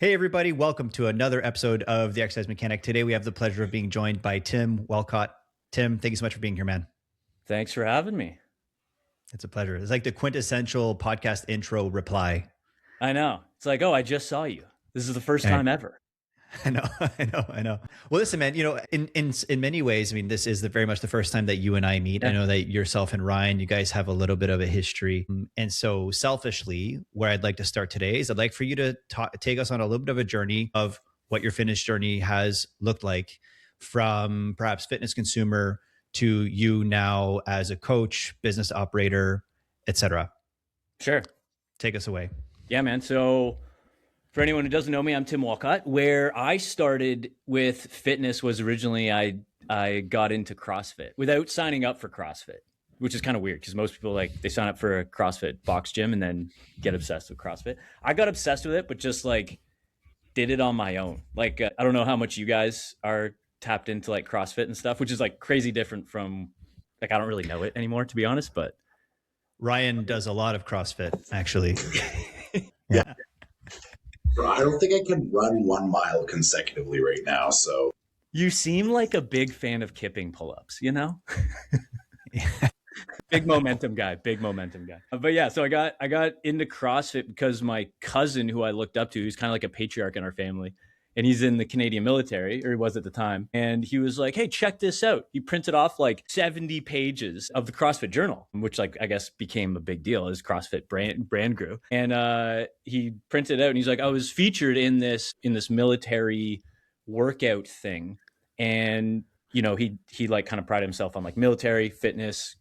Hey, everybody. Welcome to another episode of The Exercise Mechanic. Today, we have the pleasure of being joined by Tim Walcott. Tim, thank you so much for being here, man. Thanks for having me. It's a pleasure. It's like the quintessential podcast intro reply. I know. It's like, oh, I just saw you. This is the first I, time ever. I know, I know. Well, listen, man. In many ways, I mean, this is very much the first time that you and I meet. I Yeah. know that yourself and Ryan, you guys have a little bit of a history, and so selfishly, where I'd like to start today is I'd like for you to take us on a little bit of a journey of what your fitness journey has looked like, from perhaps fitness consumer to you now as a coach, business operator, etc. Sure. Take us away. Yeah, man. So for anyone who doesn't know me, I'm Tim Walcott. Where I started with fitness was originally I got into CrossFit without signing up for CrossFit, which is kind of weird because most people they sign up for a CrossFit box gym and then get obsessed with CrossFit. I got obsessed with it, but just did it on my own. I don't know how much you guys are tapped into CrossFit and stuff, which is crazy different from I don't really know it anymore, to be honest, but Ryan does a lot of CrossFit, actually. Yeah. I don't think I can run 1 mile consecutively right now. So you seem like a big fan of kipping pull-ups, you know? Big momentum guy. But yeah, so I got into CrossFit because my cousin, who I looked up to, who's kind of like a patriarch in our family, and he's in the Canadian military, or he was at the time. And he was like, hey, check this out. He printed off 70 pages of the CrossFit Journal, which I guess became a big deal as CrossFit brand grew. And he printed it out and he's like, I was featured in this military workout thing. And, he kind of prided himself on military fitness,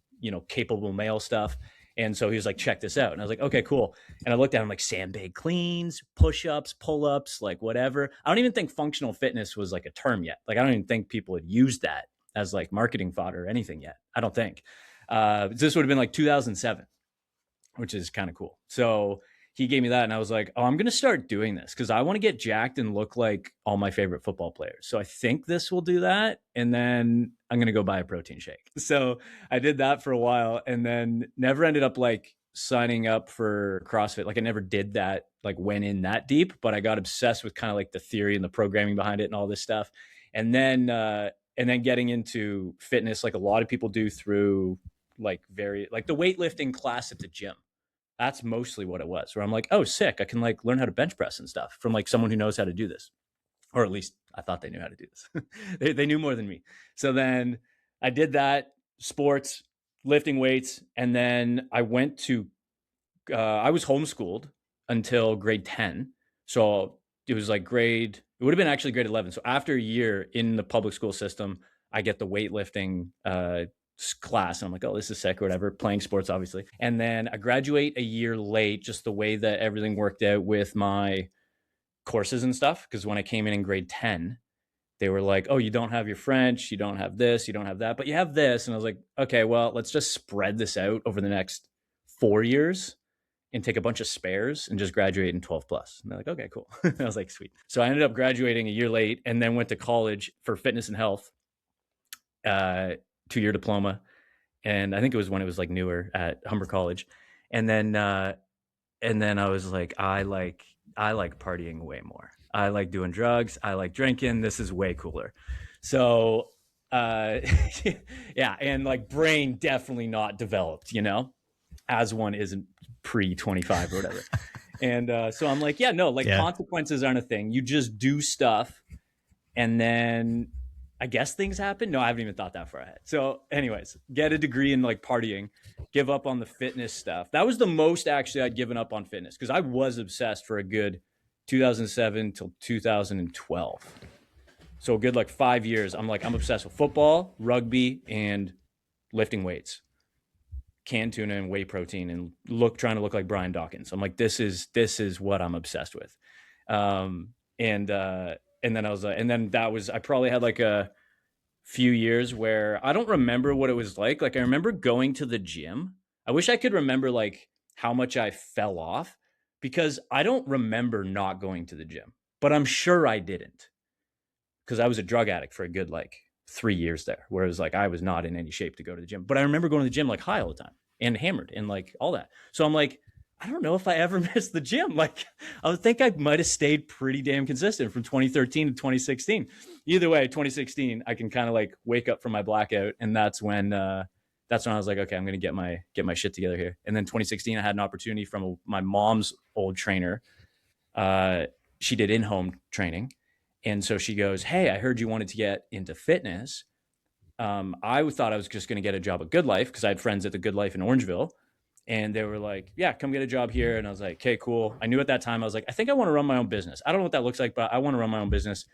capable male stuff. And so he was like, check this out. And I was like, okay, cool. And I looked at him sandbag cleans, push-ups, pull-ups, whatever. I don't even think functional fitness was a term yet. I don't even think people had used that as marketing fodder or anything yet. I don't think. This would have been 2007, which is kind of cool. So he gave me that and I was like, oh, I'm going to start doing this because I want to get jacked and look like all my favorite football players. So I think this will do that. And then I'm going to go buy a protein shake. So I did that for a while and then never ended up signing up for CrossFit. I never did that, went in that deep, but I got obsessed with kind of the theory and the programming behind it and all this stuff. And then getting into fitness, a lot of people do through the weightlifting class at the gym. That's mostly what it was, where I'm like, oh, sick. I can learn how to bench press and stuff from someone who knows how to do this. Or at least I thought they knew how to do this. they knew more than me. So then I did that, sports, lifting weights. And then I went to, I was homeschooled until grade 10. So it was it would have been actually grade 11. So after a year in the public school system, I get the weightlifting class and I'm like, oh, this is sick or whatever, playing sports obviously. And then I graduate a year late, just the way that everything worked out with my courses and stuff. Because when I came in grade 10, they were like, oh, you don't have your French, you don't have this, you don't have that, but you have this. And I was like, okay, well, let's just spread this out over the next 4 years and take a bunch of spares and just graduate in 12 plus. And they're like, okay, cool. I was like, sweet. So I ended up graduating a year late and then went to college for fitness and health. 2-year diploma. And I think it was when it was newer at Humber College. And then I was like, I like partying way more. I like doing drugs. I like drinking. This is way cooler. So, yeah. And brain definitely not developed, as one isn't pre 25 or whatever. And so I'm like, yeah, no, consequences aren't a thing. You just do stuff. And then I guess things happen. No, I haven't even thought that far ahead. So anyways, get a degree in partying, give up on the fitness stuff. That was the most actually I'd given up on fitness because I was obsessed for a good 2007 till 2012. So a good 5 years. I'm obsessed with football, rugby, and lifting weights, canned tuna and whey protein, and trying to look like Brian Dawkins. I'm like, this is what I'm obsessed with. And then I probably had a few years where I don't remember what it was like. I remember going to the gym. I wish I could remember how much I fell off because I don't remember not going to the gym, but I'm sure I didn't because I was a drug addict for a good 3 years there, whereas I was not in any shape to go to the gym. But I remember going to the gym high all the time and hammered and all that. So I'm like, I don't know if I ever missed the gym. Like, I would think I might have stayed pretty damn consistent from 2013 to 2016. Either way, 2016, I can kind of like wake up from my blackout, and that's when I was like, okay, I'm gonna get my shit together here. And then 2016, I had an opportunity from my mom's old trainer. She did in-home training, and so she goes, "Hey, I heard you wanted to get into fitness." I thought I was just going to get a job at Good Life because I had friends at the Good Life in Orangeville. And they were like, yeah, come get a job here. And I was like, okay, cool. I knew at that time, I was like, I think I want to run my own business. I don't know what that looks like, but I want to run my own business,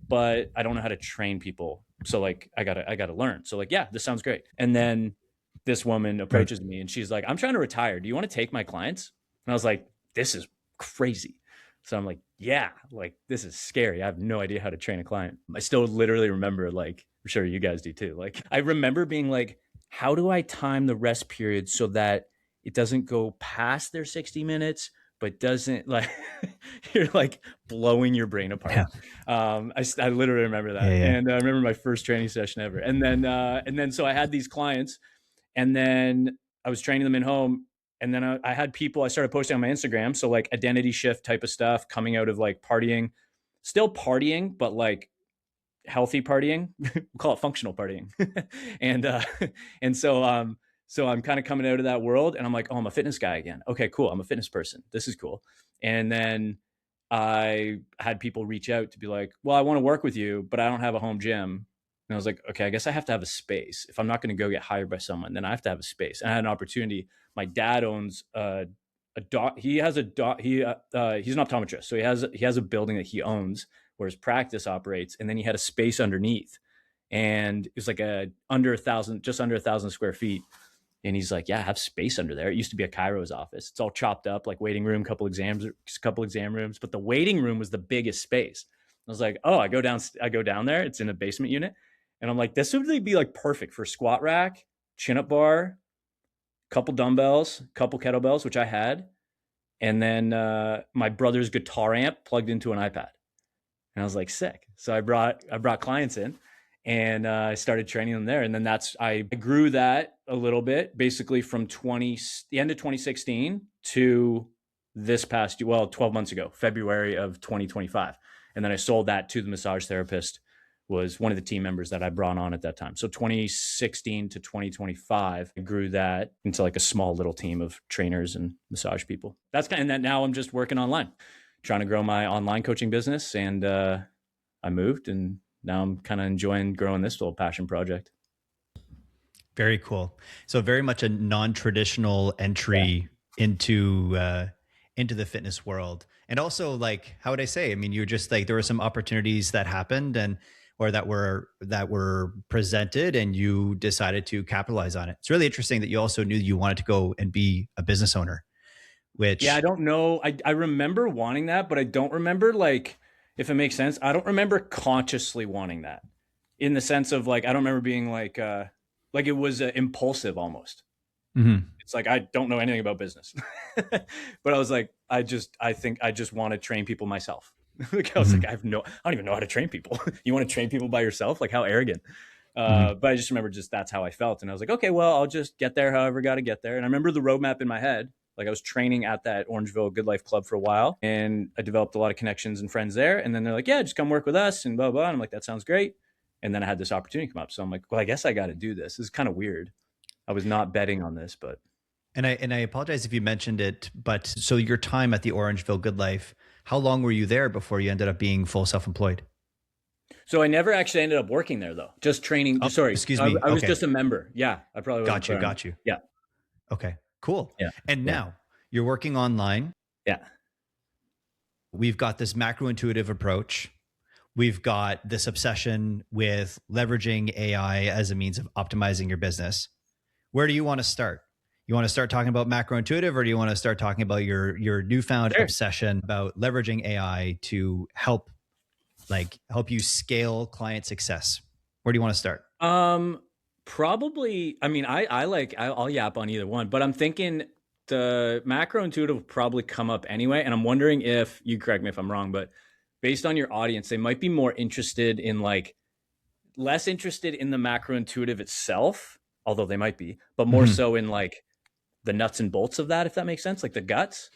but I don't know how to train people. So like, I gotta learn. So like, yeah, this sounds great. And then this woman approaches me and she's like, I'm trying to retire. Do you want to take my clients? And I was like, this is crazy. So I'm like, yeah, like this is scary. I have no idea how to train a client. I still literally remember, like, I'm sure you guys do too. Like, I remember being like, how do I time the rest period so that it doesn't go past their 60 minutes, but doesn't like, you're like blowing your brain apart. Yeah. I literally remember that. Yeah. And I remember my first training session ever. And then, so I had these clients, and then I was training them in home. And then I had people, I started posting on my Instagram. So like identity shift type of stuff coming out of like partying, still partying, but like healthy partying. We'll call it functional partying. and so I'm kind of coming out of that world, and I'm like, oh, I'm a fitness guy again. Okay, cool. I'm a fitness person. This is cool. And then I had people reach out to be like, well, I want to work with you, but I don't have a home gym. And I was like, okay, I guess I have to have a space. If I'm not going to go get hired by someone, then I have to have a space. And I had an opportunity. My dad owns a dog. He has a dog. He's an optometrist. So he has a building that he owns where his practice operates. And then he had a space underneath, and it was like just under 1,000 square feet. And he's like, yeah, I have space under there. It used to be a chiro's office. It's all chopped up, like waiting room, couple exam rooms, but the waiting room was the biggest space. I was like, oh, I go down there. It's in a basement unit. And I'm like, this would really be like perfect for squat rack, chin up bar, couple dumbbells, couple kettlebells, which I had. And then my brother's guitar amp plugged into an iPad. And I was like, sick. So I brought clients in, and I started training them there. And then I grew that a little bit, basically from the end of 2016 to this past, 12 months ago, February of 2025. And then I sold that to the massage therapist, was one of the team members that I brought on at that time. So 2016 to 2025, I grew that into like a small little team of trainers and massage people. And then now I'm just working online, trying to grow my online coaching business. And I moved, and now I'm kind of enjoying growing this little passion project. Very cool. So very much a non-traditional entry into the fitness world. And also, like, how would I say? I mean, you're just like, there were some opportunities that happened or that were presented, and you decided to capitalize on it. It's really interesting that you also knew you wanted to go and be a business owner, which, yeah, I don't know. I remember wanting that, but I don't remember, like, if it makes sense, I don't remember consciously wanting that, in the sense of like, I don't remember being like it was impulsive almost. Mm-hmm. It's like, I don't know anything about business, but I was like, I think I just want to train people myself. Like, I was like, I don't even know how to train people. You want to train people by yourself? Like, how arrogant. But I just remember that's how I felt. And I was like, okay, well, I'll just get there however I got to get there. And I remember the roadmap in my head. Like, I was training at that Orangeville Good Life Club for a while, and I developed a lot of connections and friends there. And then they're like, yeah, just come work with us and blah, blah. And I'm like, that sounds great. And then I had this opportunity come up. So I'm like, well, I guess I got to do this. It's kind of weird. I was not betting on this, but. And I apologize if you mentioned it, but so your time at the Orangeville Good Life, how long were you there before you ended up being full self-employed? So I never actually ended up working there, though. Just training. Oh, sorry. Excuse me. I was just a member. Yeah. I probably got you. Yeah. Okay, cool. Yeah. And now you're working online. Yeah. We've got this macro intuitive approach. We've got this obsession with leveraging AI as a means of optimizing your business. Where do you want to start? You want to start talking about macro intuitive, or do you want to start talking about your newfound obsession about leveraging AI to help you scale client success? Where do you want to start? Probably, I mean, I'll yap on either one, but I'm thinking the macro intuitive will probably come up anyway. And I'm wondering if, you correct me if I'm wrong, but based on your audience, they might be more interested in less interested in the macro intuitive itself, although they might be, but more so in the nuts and bolts of that, if that makes sense, like the guts,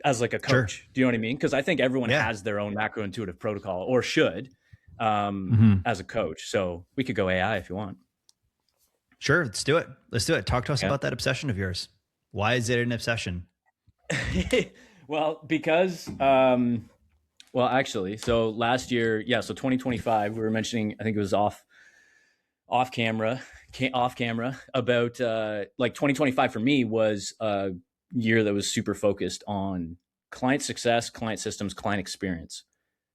as like a coach. Sure. Do you know what I mean? Because I think everyone has their own macro intuitive protocol, or should, as a coach. So we could go AI if you want. Sure, let's do it. Let's do it. Talk to us Yeah. about that obsession of yours. Why is it an obsession? Well, because actually, so last year, so 2025, we were mentioning, I think it was off camera about like 2025 for me was a year that was super focused on client success, client systems, client experience.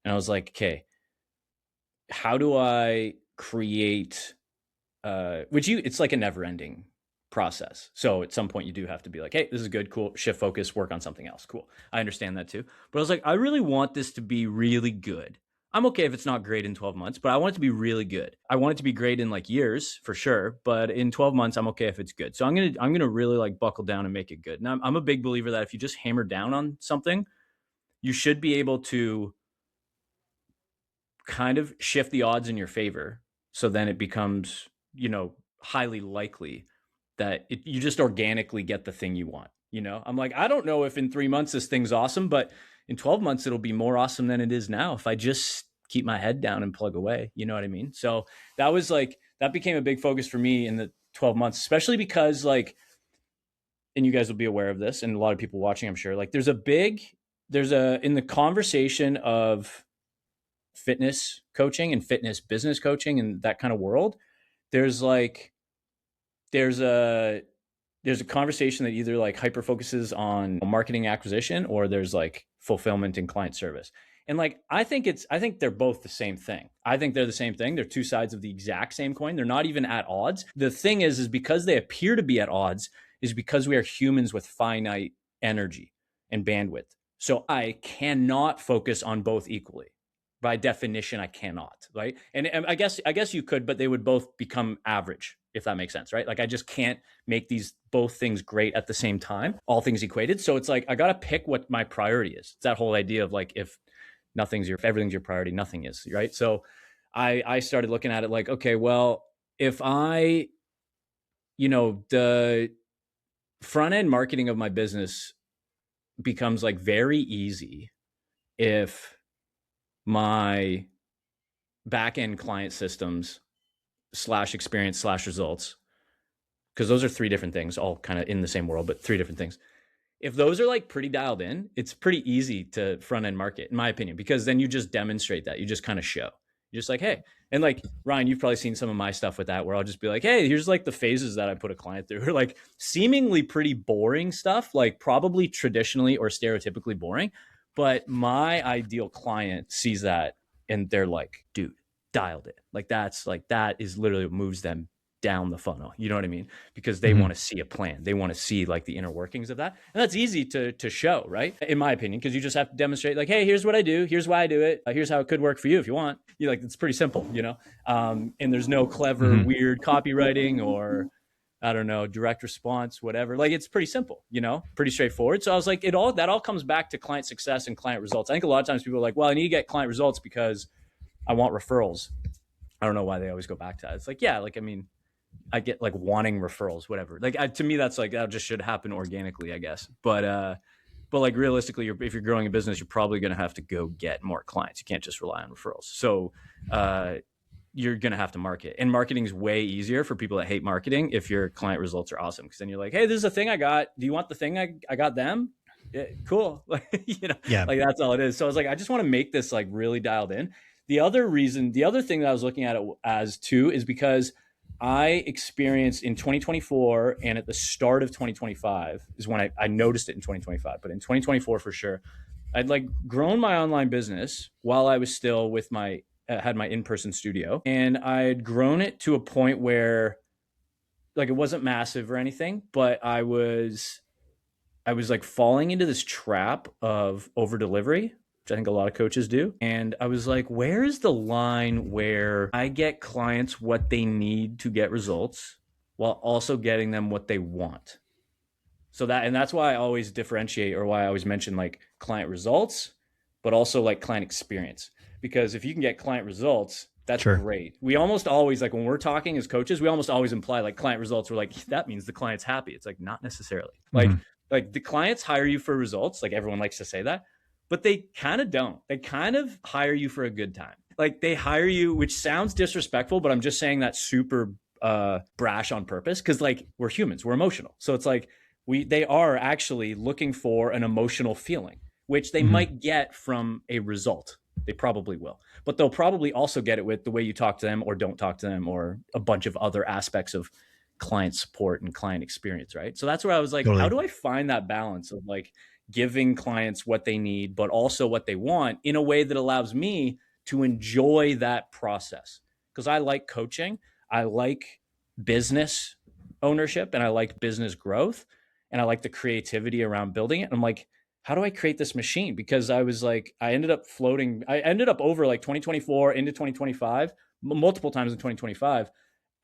And I was like, okay, how do I create it's like a never ending process. So at some point you do have to be like, hey, this is good, cool, shift focus, work on something else. Cool. I understand that too. But I was like, I really want this to be really good. I'm okay if it's not great in 12 months, but I want it to be really good. I want it to be great in like years for sure, but in 12 months, I'm okay if it's good. So I'm going to really like buckle down and make it good. Now I'm a big believer that if you just hammer down on something, you should be able to kind of shift the odds in your favor. So then it becomes, highly likely that you just organically get the thing you want. I'm like, I don't know if in 3 months this thing's awesome, but in 12 months, it'll be more awesome than it is now if I just keep my head down and plug away. You know what I mean? So that became a big focus for me in the 12 months, especially because and you guys will be aware of this, and a lot of people watching, I'm sure, like in the conversation of fitness coaching and fitness business coaching and that kind of world, there's a conversation that either like hyper focuses on marketing acquisition, or there's like fulfillment and client service. And like, I think they're both the same thing. I think they're the same thing. They're two sides of the exact same coin. They're not even at odds. The thing is because they appear to be at odds is because we are humans with finite energy and bandwidth. So I cannot focus on both equally. By definition, I cannot, right? And I guess you could, but they would both become average, if that makes sense, right? Like I just can't make these both things great at the same time, all things equated. So it's like, I got to pick what my priority is. It's that whole idea of like, if everything's your priority, nothing is, right? So I started looking at it like, okay, well, if the front end marketing of my business becomes like very easy if my back end client systems / experience / results, because those are three different things, all kind of in the same world, but three different things. If those are like pretty dialed in, it's pretty easy to front end market, in my opinion, because then you just demonstrate that. You just kind of show. You're just like, hey, and like Ryan, you've probably seen some of my stuff with that, where I'll just be like, hey, here's like the phases that I put a client through, or like seemingly pretty boring stuff, like probably traditionally or stereotypically boring. But my ideal client sees that and they're like, dude, dialed it. Like that is literally what moves them down the funnel. You know what I mean? Because they want to see a plan. They want to see like the inner workings of that. And that's easy to show, right? In my opinion, because you just have to demonstrate like, hey, here's what I do. Here's why I do it. Here's how it could work for you if you want. It's pretty simple, and there's no clever, weird copywriting or I don't know, direct response, whatever. Like it's pretty simple, pretty straightforward. So I was like, that all comes back to client success and client results. I think a lot of times people are like, well, I need to get client results because I want referrals. I don't know why they always go back to that. It's like, yeah, like, I mean, I get like wanting referrals, whatever. Like to me, that's like, that just should happen organically, I guess. But like realistically, if you're growing a business, you're probably going to have to go get more clients. You can't just rely on referrals. So, you're going to have to market, and marketing is way easier for people that hate marketing if your client results are awesome. Cause then you're like, hey, this is a thing I got. Do you want the thing I got them? Yeah, cool. Like, Yeah. like that's all it is. So I was like, I just want to make this like really dialed in. The other thing that I was looking at it as too, is because I experienced in 2024 and at the start of 2025 is when I noticed it in 2025, but in 2024 for sure, I'd like grown my online business while I was still with had my in-person studio, and I'd grown it to a point where like it wasn't massive or anything, but I was like falling into this trap of over delivery, which I think a lot of coaches do. And I was like, where is the line where I get clients what they need to get results while also getting them what they want? So that's why I always differentiate, or why I always mention like client results, but also like client experience. Because if you can get client results, That's Sure. great. We almost always, like when we're talking as coaches, we almost always imply like client results. We're like, that means the client's happy. It's like, not necessarily. Like the clients hire you for results. Like everyone likes to say that, but they kind of don't. They kind of hire you for a good time. Like they hire you, which sounds disrespectful, but I'm just saying that super brash on purpose. Cause like we're humans, we're emotional. So it's like they are actually looking for an emotional feeling, which they might get from a result. They probably will, but they'll probably also get it with the way you talk to them or don't talk to them, or a bunch of other aspects of client support and client experience. Right. So that's where I was like, Totally. how do I find that balance of like giving clients what they need, but also what they want in a way that allows me to enjoy that process? Because I like coaching. I like business ownership and I like business growth and I like the creativity around building it. And I'm like, how do I create this machine? Because I was like, I ended up over like 2024 into 2025, multiple times in 2025.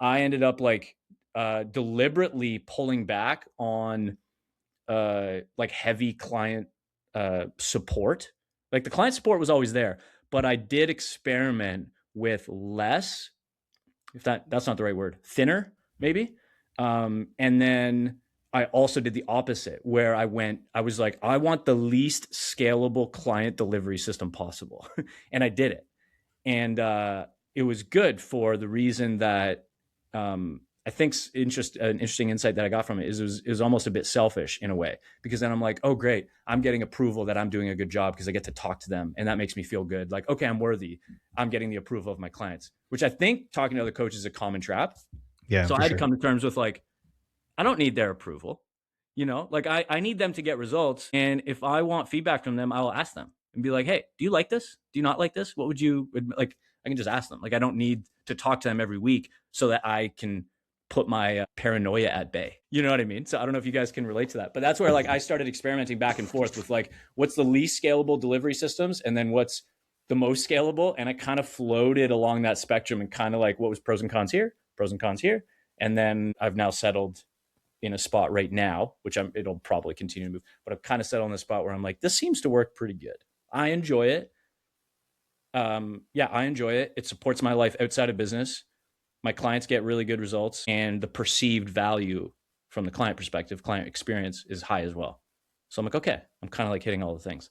I ended up like deliberately pulling back on like heavy client support. Like the client support was always there, but I did experiment with less, if that's not the right word, thinner maybe. And then I also did the opposite where I was like, I want the least scalable client delivery system possible. And I did it. And it was good for the reason that I think an interesting insight that I got from it is it was almost a bit selfish in a way, because then I'm like, oh, great. I'm getting approval that I'm doing a good job because I get to talk to them. And that makes me feel good. Like, okay, I'm worthy. I'm getting the approval of my clients, which I think talking to other coaches is a common trap. Yeah. So I had to come to terms with like, I don't need their approval. Like I need them to get results. And if I want feedback from them, I will ask them and be like, hey, do you like this? Do you not like this? What would you like? I can just ask them. Like, I don't need to talk to them every week so that I can put my paranoia at bay. You know what I mean? So I don't know if you guys can relate to that, but that's where like I started experimenting back and forth with like, what's the least scalable delivery systems? And then what's the most scalable? And I kind of floated along that spectrum and kind of like, what was pros and cons here, pros and cons here. And then I've now settled in a spot right now, which it'll probably continue to move, but I've kind of settled in a spot where I'm like, this seems to work pretty good. I enjoy it. I enjoy it. It supports my life outside of business. My clients get really good results, and the perceived value from the client perspective, client experience is high as well. So I'm like, okay, I'm kind of like hitting all the things.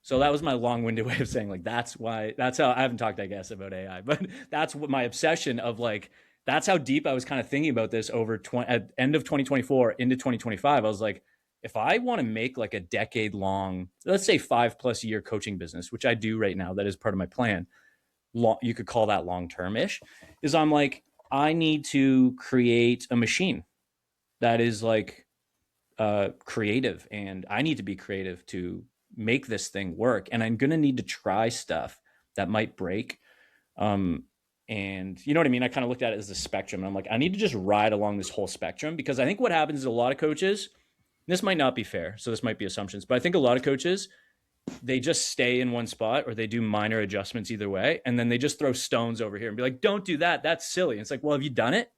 So that was my long-winded way of saying like, that's how I haven't talked, I guess, about AI, but that's what my obsession of like, that's how deep I was kind of thinking about this over at end of 2024 into 2025. I was like, if I want to make like a decade long, let's say 5+ year coaching business, which I do right now, that is part of my plan. You could call that long-term-ish, is I'm like, I need to create a machine that is like creative, and I need to be creative to make this thing work. And I'm going to need to try stuff that might break. And you know what I mean? I kind of looked at it as a spectrum. And I'm like, I need to just ride along this whole spectrum, because I think what happens is a lot of coaches, this might not be fair, so this might be assumptions, but I think a lot of coaches, they just stay in one spot, or they do minor adjustments either way. And then they just throw stones over here and be like, don't do that. That's silly. And it's like, well, have you done it?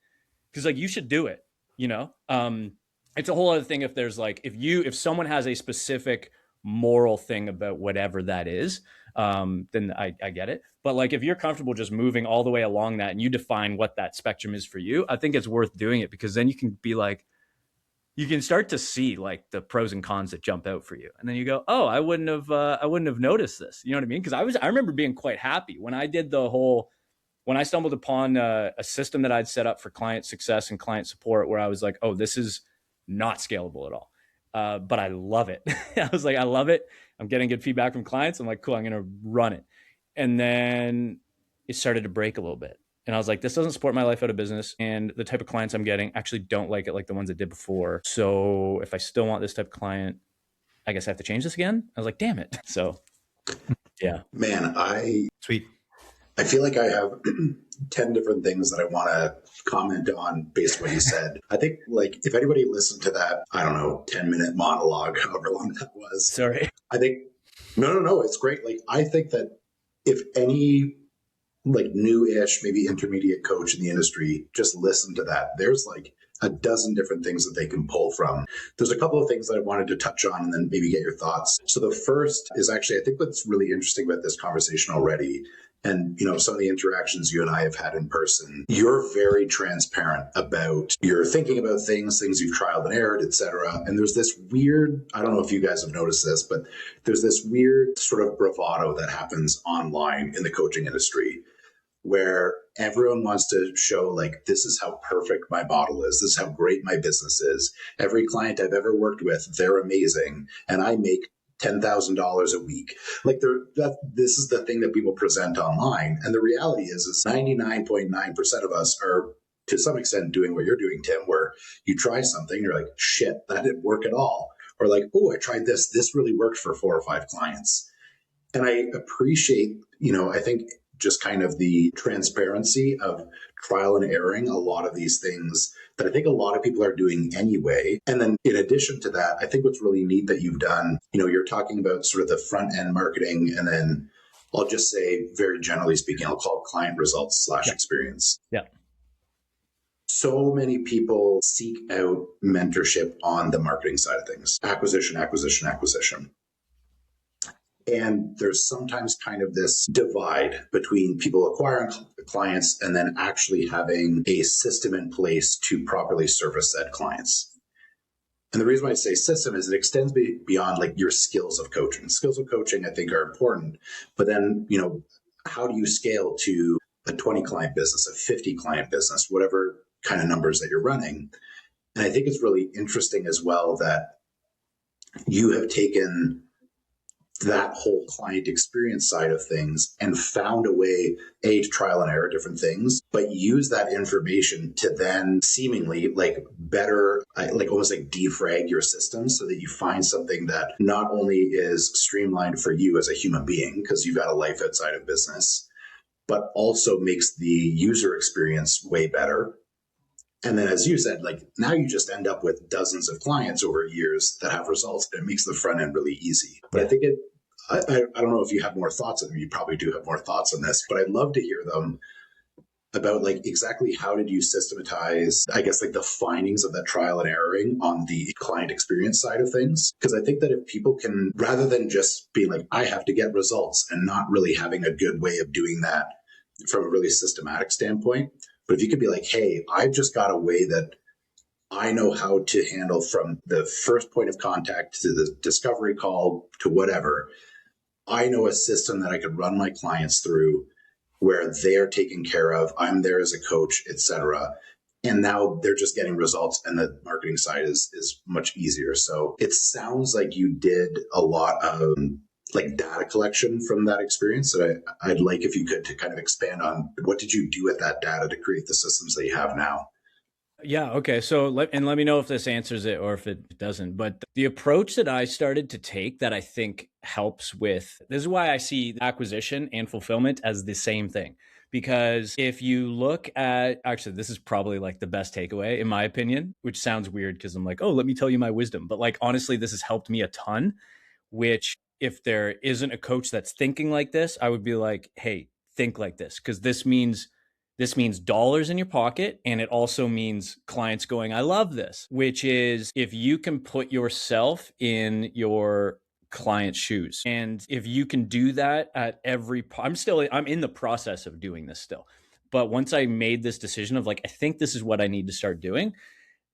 Because like, you should do it, it's a whole other thing if there's like, if someone has a specific moral thing about whatever that is, then I get it. But like, if you're comfortable just moving all the way along that and you define what that spectrum is for you, I think it's worth doing it, because then you can be like, you can start to see like the pros and cons that jump out for you. And then you go, oh, I wouldn't have noticed this. You know what I mean? Because I remember being quite happy when I did when I stumbled upon a system that I'd set up for client success and client support, where I was like, oh, this is not scalable at all. But I love it. I was like, I love it. I'm getting good feedback from clients. I'm like, cool, I'm going to run it. And then it started to break a little bit. And I was like, this doesn't support my life out of business. And the type of clients I'm getting actually don't like it like the ones that did before. So if I still want this type of client, I guess I have to change this again. I was like, damn it. So yeah. Man, Sweet. I feel like I have 10 different things that I want to comment on based on what you said. I think like if anybody listened to that, I don't know, 10-minute monologue, however long that was. Sorry. I think, no, it's great. Like, I think that if any like new-ish, maybe intermediate coach in the industry just listen to that, there's like a dozen different things that they can pull from. There's a couple of things that I wanted to touch on and then maybe get your thoughts. So the first is actually, I think what's really interesting about this conversation already, and some of the interactions you and I have had in person, you're very transparent about your thinking about things you've trialed and errored, etc. And there's this weird, I don't know if you guys have noticed this, but there's this weird sort of bravado that happens online in the coaching industry, where everyone wants to show like, this is how perfect my model is. This is how great my business is. Every client I've ever worked with, they're amazing. And I make $10,000 a week. Like this is the thing that people present online. And the reality is 99.9% of us are to some extent doing what you're doing, Tim, where you try something, you're like, shit, that didn't work at all. Or like, oh, I tried this. This really worked for 4 or 5 clients. And I appreciate, I think just kind of the transparency of trial and erroring a lot of these things that I think a lot of people are doing anyway. And then in addition to that, I think what's really neat that you've done, you're talking about sort of the front end marketing, and then I'll just say very generally speaking, I'll call it client results / experience. Yeah. So many people seek out mentorship on the marketing side of things, acquisition. And there's sometimes kind of this divide between people acquiring clients and then actually having a system in place to properly service said clients. And the reason why I say system is it extends beyond like your skills of coaching. Skills of coaching, I think, are important. But then, how do you scale to a 20 client business, a 50 client business, whatever kind of numbers that you're running? And I think it's really interesting as well that you have taken that whole client experience side of things and found a way, to trial and error different things, but use that information to then seemingly like better, like almost like defrag your system so that you find something that not only is streamlined for you as a human being, because you've got a life outside of business, but also makes the user experience way better. And then, as you said, like now you just end up with dozens of clients over years that have results, and it makes the front end really easy. But I think I don't know if you have more thoughts on them. You probably do have more thoughts on this, but I'd love to hear them about like exactly how did you systematize, I guess, like the findings of that trial and erroring on the client experience side of things. Because I think that if people can, rather than just being like, I have to get results and not really having a good way of doing that from a really systematic standpoint, but if you could be like, hey, I've just got a way that I know how to handle from the first point of contact to the discovery call to whatever. I know a system that I could run my clients through where they're taken care of. I'm there as a coach, etc. And now they're just getting results, and the marketing side is much easier. So it sounds like you did a lot of like data collection from that experience. So I'd like if you could to kind of expand on what did you do with that data to create the systems that you have now? Yeah. Okay. So let me know if this answers it or if it doesn't. But the approach that I started to take that I think helps with this is why I see acquisition and fulfillment as the same thing. Because if you look at, actually, this is probably like the best takeaway in my opinion, which sounds weird because I'm like, oh, let me tell you my wisdom. But like, honestly, this has helped me a ton, which if there isn't a coach that's thinking like this, I would be like, hey, think like this, because this means dollars in your pocket. And it also means clients going, I love this, which is if you can put yourself in your client's shoes. And if you can do that at I'm in the process of doing this still. But once I made this decision of like, I think this is what I need to start doing,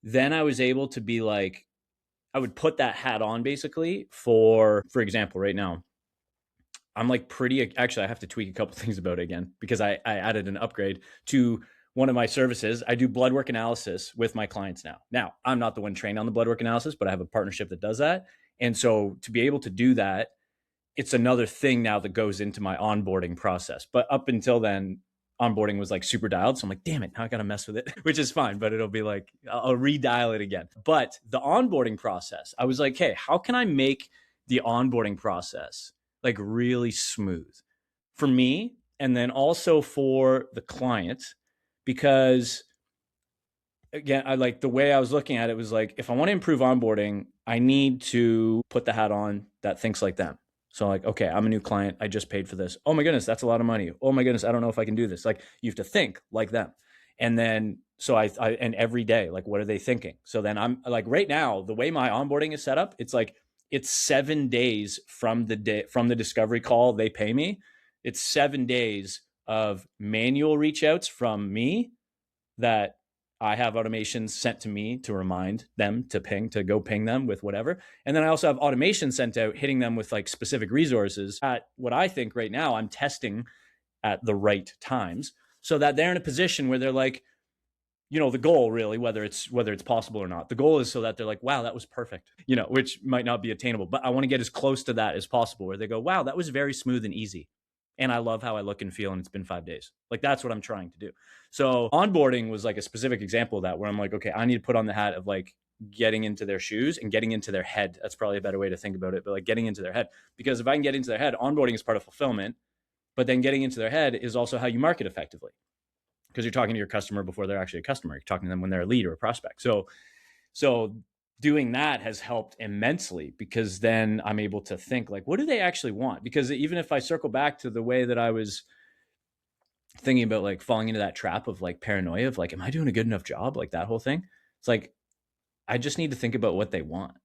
then I was able to be like, I would put that hat on basically for example, right now, I'm like actually, I have to tweak a couple things about it again because I added an upgrade to one of my services. I do blood work analysis with my clients now. Now, I'm not the one trained on the blood work analysis, but I have a partnership that does that. And so to be able to do that, it's another thing now that goes into my onboarding process. But up until then, onboarding was like super dialed. So I'm like, damn it, now I got to mess with it, which is fine, but it'll be like, I'll redial it again. But the onboarding process, I was like, hey, how can I make the onboarding process like really smooth for me and then also for the client? Because again, I like the way I was looking at it was like, if I want to improve onboarding, I need to put the hat on that thinks like them. So like, okay, I'm a new client. I just paid for this. Oh my goodness, that's a lot of money. Oh my goodness, I don't know if I can do this. Like you have to think like them. And then and every day, like, what are they thinking? So then I'm like, right now, the way my onboarding is set up, it's 7 days from the discovery call they pay me. It's 7 days of manual reach outs from me that I have automations sent to me to remind them to go ping them with whatever. And then I also have automation sent out hitting them with like specific resources at what I think right now I'm testing at the right times, so that they're in a position where they're like, the goal really, whether it's possible or not, the goal is so that they're like, wow, that was perfect, which might not be attainable, but I want to get as close to that as possible, where they go, wow, that was very smooth and easy. And I love how I look and feel, and it's been 5 days. Like, that's what I'm trying to do. So onboarding was like a specific example of that, where I'm like, okay, I need to put on the hat of like getting into their shoes and getting into their head. That's probably a better way to think about it, but like getting into their head, because if I can get into their head, onboarding is part of fulfillment, but then getting into their head is also how you market effectively, because you're talking to your customer before they're actually a customer. You're talking to them when they're a lead or a prospect. So doing that has helped immensely, because then I'm able to think like, what do they actually want? Because even if I circle back to the way that I was thinking about like falling into that trap of like paranoia of like, am I doing a good enough job? Like that whole thing. It's like, I just need to think about what they want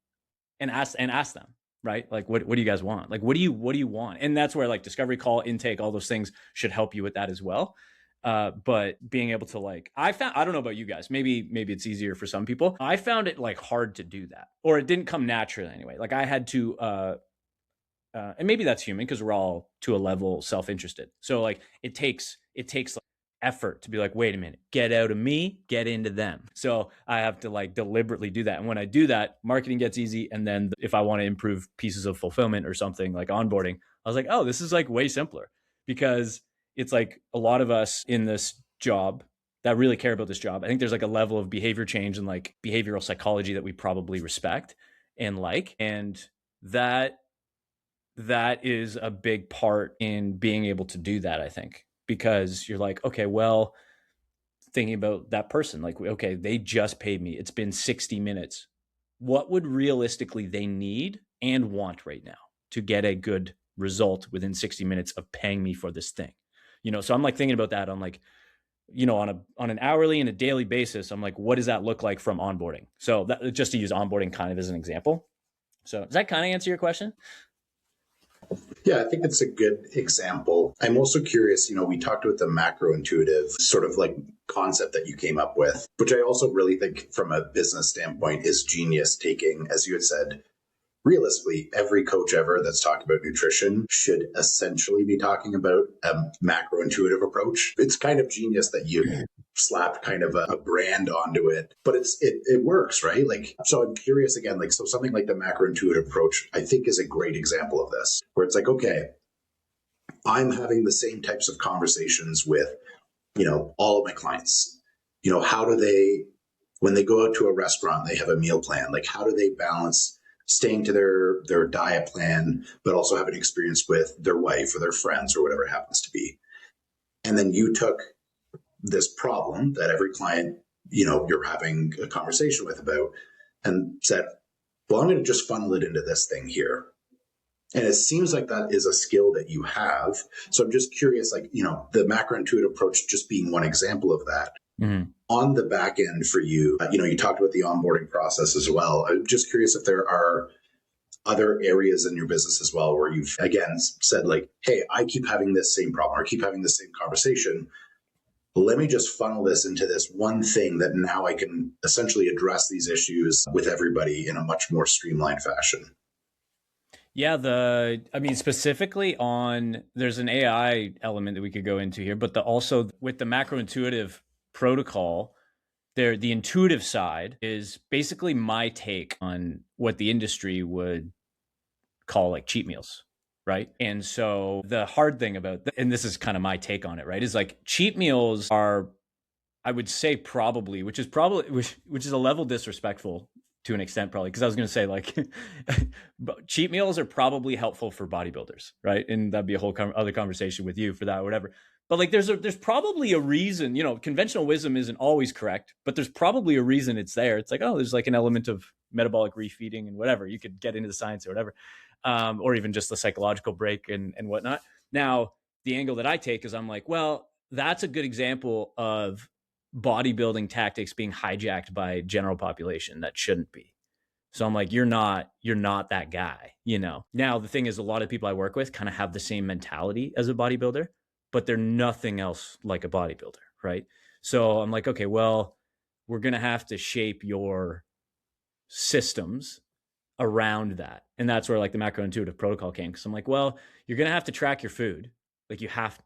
and ask them, right? Like, what do you guys want? Like, what do you want? And that's where like discovery call, intake, all those things should help you with that as well. But being able to like, I don't know about you guys, maybe it's easier for some people. I found it like hard to do that, or it didn't come naturally anyway. Like I had to, and maybe that's human, because we're all to a level self-interested. So like it takes like effort to be like, wait a minute, get out of me, get into them. So I have to like deliberately do that. And when I do that, marketing gets easy. And then if I want to improve pieces of fulfillment or something like onboarding, I was like, oh, this is like way simpler, because it's like a lot of us in this job that really care about this job, I think there's like a level of behavior change and like behavioral psychology that we probably respect and like, and that is a big part in being able to do that, I think, because you're like, okay, well, thinking about that person, like, okay, they just paid me. It's been 60 minutes. What would realistically they need and want right now to get a good result within 60 minutes of paying me for this thing? So I'm like thinking about that on like, on an hourly and a daily basis. I'm like, what does that look like from onboarding? So that, just to use onboarding kind of as an example. So does that kind of answer your question? Yeah, I think it's a good example. I'm also curious, we talked about the macro intuitive sort of like concept that you came up with, which I also really think from a business standpoint is genius, taking, as you had said, realistically, every coach ever that's talking about nutrition should essentially be talking about a macro intuitive approach. It's kind of genius that you slapped kind of a brand onto it, but it works, right? Like, so I'm curious again, like, so something like the macro intuitive approach, I think is a great example of this, where it's like, okay, I'm having the same types of conversations with, all of my clients. How do they, when they go out to a restaurant, they have a meal plan, like how do they balance staying to their diet plan, but also have an experience with their wife or their friends or whatever it happens to be. And then you took this problem that every client, you're having a conversation with about, and said, well, I'm going to just funnel it into this thing here. And it seems like that is a skill that you have. So I'm just curious, like, the macro intuitive approach just being one example of that. Mm-hmm. On the back end for you, you talked about the onboarding process as well. I'm just curious if there are other areas in your business as well where you've, again, said like, hey, I keep having this same problem or keep having the same conversation. Let me just funnel this into this one thing that now I can essentially address these issues with everybody in a much more streamlined fashion. Yeah, specifically on, there's an AI element that we could go into here, but also with the macro intuitive protocol, the intuitive side is basically my take on what the industry would call like cheat meals, right? And so the hard thing about, and this is kind of my take on it, right, is like cheat meals are, I would say probably, which is a level disrespectful to an extent, probably, because I was going to say like cheat meals are probably helpful for bodybuilders, right? And that'd be a whole other conversation with you for that or whatever. But like there's probably a reason, conventional wisdom isn't always correct, but there's probably a reason it's there. It's like, oh, there's like an element of metabolic refeeding and whatever. You could get into the science or whatever, or even just the psychological break and whatnot. Now, the angle that I take is I'm like, well, that's a good example of bodybuilding tactics being hijacked by general population that shouldn't be. So I'm like, you're not that guy, you know? Now, the thing is, a lot of people I work with kind of have the same mentality as a bodybuilder, but they're nothing else like a bodybuilder, right? So I'm like, okay, well, we're going to have to shape your systems around that. And that's where like the macro intuitive protocol came. Cause I'm like, well, you're going to have to track your food. Like you have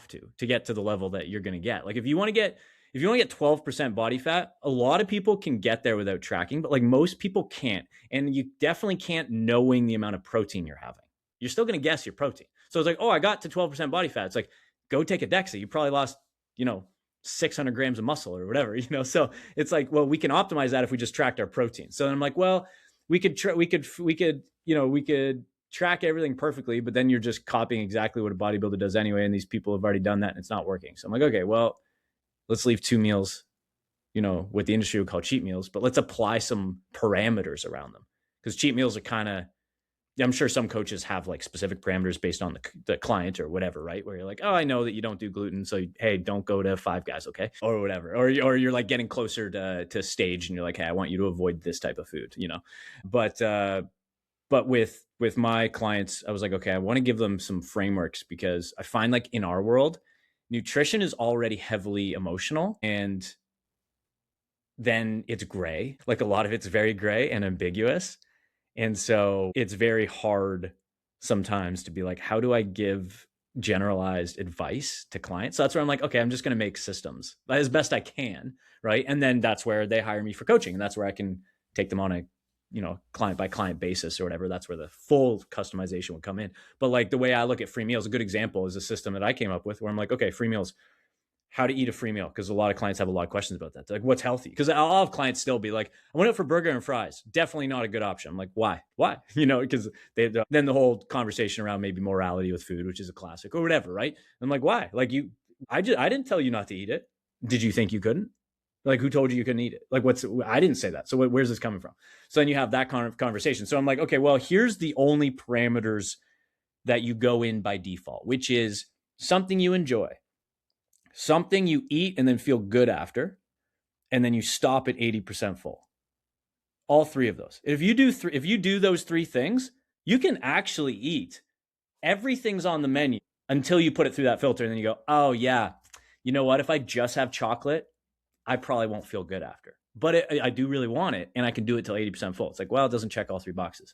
to get to the level that you're going to get. Like if you want to get 12% body fat, a lot of people can get there without tracking, but like most people can't. And you definitely can't knowing the amount of protein you're having. You're still going to guess your protein. So it's like, oh, I got to 12% body fat. It's like, go take a DEXA. You probably lost, 600 grams of muscle or whatever, So it's like, well, we can optimize that if we just tracked our protein. So then I'm like, well, we could track everything perfectly, but then you're just copying exactly what a bodybuilder does anyway. And these people have already done that and it's not working. So I'm like, okay, well, let's leave 2 meals, what the industry would call cheat meals, but let's apply some parameters around them. Because cheat meals are kind of, I'm sure some coaches have like specific parameters based on the client or whatever, right? Where you're like, oh, I know that you don't do gluten. So, hey, don't go to Five Guys, okay? Or whatever. Or you're like getting closer to stage and you're like, hey, I want you to avoid this type of food, But with my clients, I was like, okay, I want to give them some frameworks because I find like in our world, nutrition is already heavily emotional and then it's gray. Like a lot of it's very gray and ambiguous. And so it's very hard sometimes to be like, how do I give generalized advice to clients? So that's where I'm like, okay, I'm just going to make systems as best I can. Right. And then that's where they hire me for coaching. And that's where I can take them on a, client by client basis or whatever. That's where the full customization would come in. But like the way I look at free meals, a good example is a system that I came up with where I'm like, okay, free meals, how to eat a free meal. Cause a lot of clients have a lot of questions about that. They're like, what's healthy? Cause I'll have clients still be like, I went out for burger and fries. Definitely not a good option. I'm like, why? Because then the whole conversation around maybe morality with food, which is a classic or whatever. Right. I'm like, why? Like I didn't tell you not to eat it. Did you think you couldn't? Like, who told you couldn't eat it? Like, I didn't say that. So where's this coming from? So then you have that kind of conversation. So I'm like, okay, well, here's the only parameters that you go in by default, which is something you enjoy, something you eat and then feel good after, and then you stop at 80% full. All three of those. If you do those three things, you can actually eat. Everything's on the menu until you put it through that filter. And then you go, oh yeah, you know what? If I just have chocolate, I probably won't feel good after, but I do really want it. And I can do it till 80% full. It's like, well, it doesn't check all three boxes.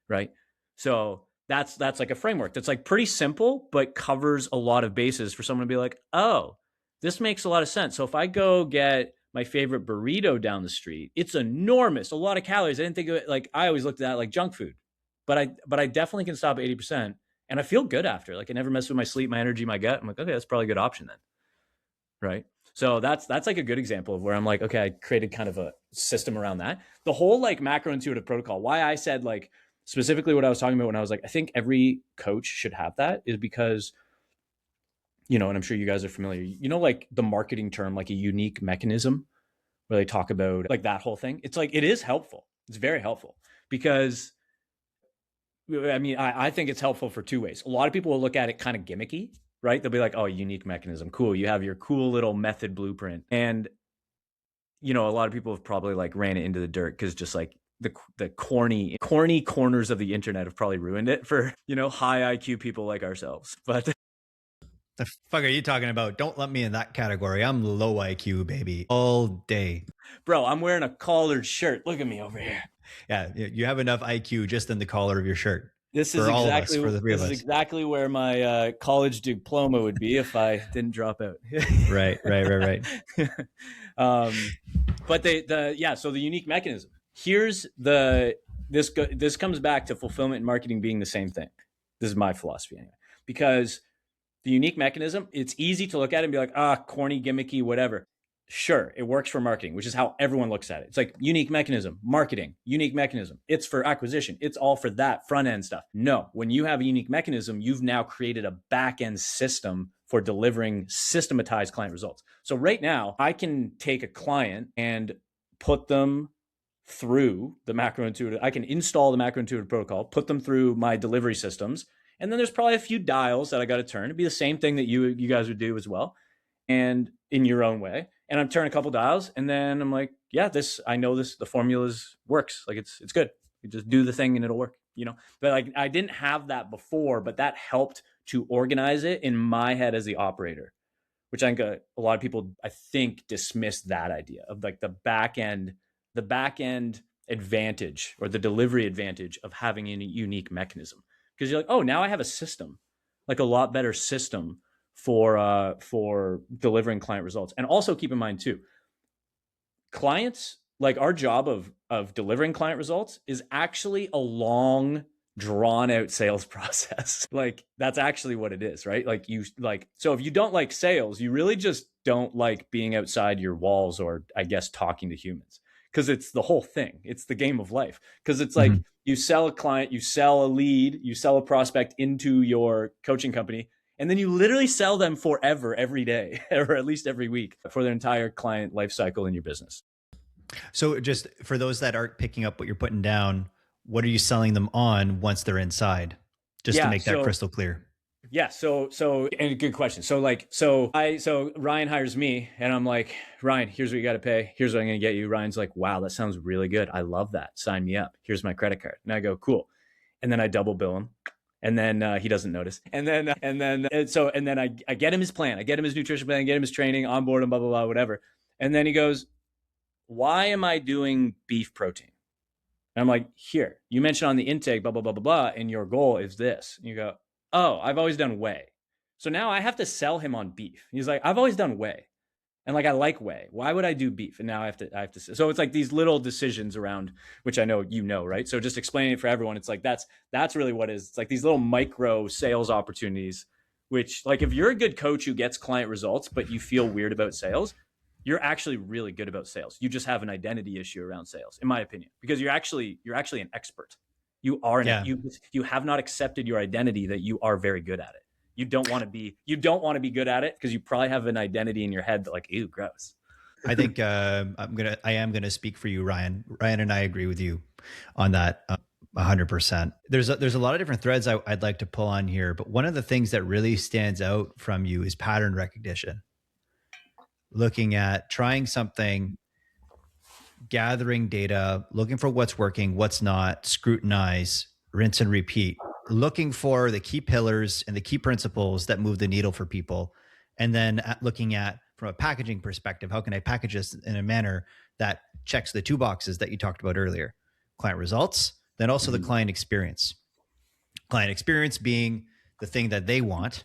Right. So that's like a framework that's like pretty simple, but covers a lot of bases for someone to be like, oh, this makes a lot of sense. So if I go get my favorite burrito down the street, it's enormous, a lot of calories. I didn't think of it. Like I always looked at that like junk food, but I definitely can stop at 80% and I feel good after. Like I never mess with my sleep, my energy, my gut. I'm like, okay, that's probably a good option then. Right. So that's like a good example of where I'm like, okay, I created kind of a system around that. The whole like macro intuitive protocol, why I said like specifically what I was talking about when I was like, I think every coach should have that is because, and I'm sure you guys are familiar, like the marketing term, like a unique mechanism where they talk about like that whole thing. It's like, it is helpful. It's very helpful because I think it's helpful for two ways. A lot of people will look at it kind of gimmicky. Right? They'll be like, oh, unique mechanism. Cool. You have your cool little method blueprint. And, a lot of people have probably like ran it into the dirt because just like the corny corners of the internet have probably ruined it for, high IQ people like ourselves. But the fuck are you talking about? Don't let me in that category. I'm low IQ, baby, all day. Bro, I'm wearing a collared shirt. Look at me over here. Yeah. You have enough IQ just in the collar of your shirt. This is exactly where my college diploma would be if I didn't drop out. Right. But so the unique mechanism. Here's this comes back to fulfillment and marketing being the same thing. This is my philosophy anyway. Because the unique mechanism, it's easy to look at it and be like, corny, gimmicky, whatever. Sure, it works for marketing, which is how everyone looks at it. It's like unique mechanism, marketing, unique mechanism. It's for acquisition. It's all for that front end stuff. No, when you have a unique mechanism, you've now created a back end system for delivering systematized client results. So right now, I can take a client and put them through the macro intuitive. I can install the macro intuitive protocol, put them through my delivery systems. And then there's probably a few dials that I got to turn. It'd be the same thing that you guys would do as well. And in your own way. and I'm turning a couple dials, and then I'm like, yeah, I know the formulas works. Like it's good. You just do the thing and it'll work, but like I didn't have that before, but that helped to organize it in my head as the operator, which I think a lot of people, I think, dismiss that idea of like the back end advantage or the delivery advantage of having a unique mechanism. Because you're like, oh, now I have a system, like a lot better system for delivering client results. And also keep in mind too, clients, like our job of delivering client results is actually a long, drawn out sales process. Like that's actually what it is, right? So if you don't like sales, you really just don't like being outside your walls or I guess talking to humans, because it's the whole thing. It's the game of life. Because it's like you sell a client, you sell a lead, you sell a prospect into your coaching company, and then you literally sell them forever, every day, or at least every week for their entire client life cycle in your business. So just for those that aren't picking up what you're putting down, what are you selling them on once they're inside? Just to make that crystal clear. Yeah. So, and a good question. So Ryan hires me and I'm like, Ryan, here's what you got to pay. Here's what I'm going to get you. Ryan's like, wow, that sounds really good. I love that. Sign me up. Here's my credit card. And I go, cool. And then I double bill him. And then he doesn't notice. And then I get him his plan. I get him his nutrition plan, I get him his training, onboard him, blah, blah, blah, whatever. And then he goes, why am I doing beef protein? And I'm like, here, you mentioned on the intake, blah, blah, blah, blah, blah, and your goal is this. And you go, oh, I've always done whey. So now I have to sell him on beef. He's like, I've always done whey. And like, I like whey. Why would I do beef? And now I have to. So it's like these little decisions around, which I know, right? So just explaining it for everyone. It's like, that's really what it is. It's like these little micro sales opportunities, which like, if you're a good coach who gets client results, but you feel weird about sales, you're actually really good about sales. You just have an identity issue around sales, in my opinion, because you're actually an expert. You are you have not accepted your identity that you are very good at it. You don't want to be good at it because you probably have an identity in your head that like, ew, gross. I think I am gonna speak for you, Ryan. Ryan and I agree with you on that 100%. There's a lot of different threads I'd like to pull on here, but one of the things that really stands out from you is pattern recognition. Looking at trying something, gathering data, looking for what's working, what's not, scrutinize, rinse and repeat, looking for the key pillars and the key principles that move the needle for people. And then looking at, from a packaging perspective, how can I package this in a manner that checks the two boxes that you talked about earlier? Client results, then also the client experience. Client experience being the thing that they want,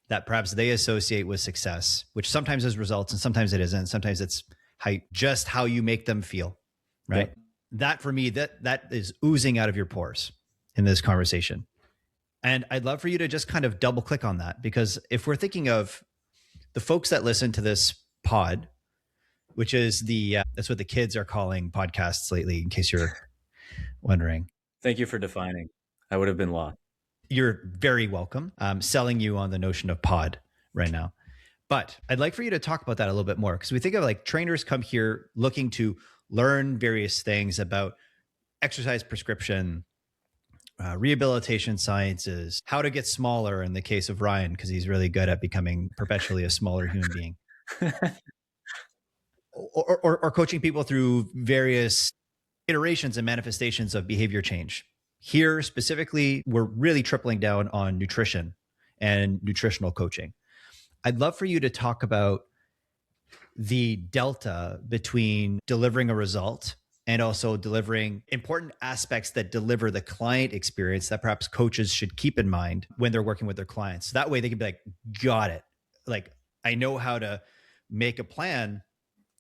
that perhaps they associate with success, which sometimes is results and sometimes it isn't. Sometimes it's how you make them feel, right? Yep. That for me, that is oozing out of your pores in this conversation. And I'd love for you to just kind of double click on that, because if we're thinking of the folks that listen to this pod, which is that's what the kids are calling podcasts lately, in case you're wondering. Thank you for defining. I would have been lost. You're very welcome. I'm selling you on the notion of pod right now. But I'd like for you to talk about that a little bit more, because we think of like trainers come here looking to learn various things about exercise prescription, rehabilitation sciences, how to get smaller in the case of Ryan, because he's really good at becoming perpetually a smaller human being. or coaching people through various iterations and manifestations of behavior change. Here specifically, we're really tripling down on nutrition and nutritional coaching. I'd love for you to talk about the delta between delivering a result and also delivering important aspects that deliver the client experience that perhaps coaches should keep in mind when they're working with their clients. So that way they can be like, got it. Like, I know how to make a plan,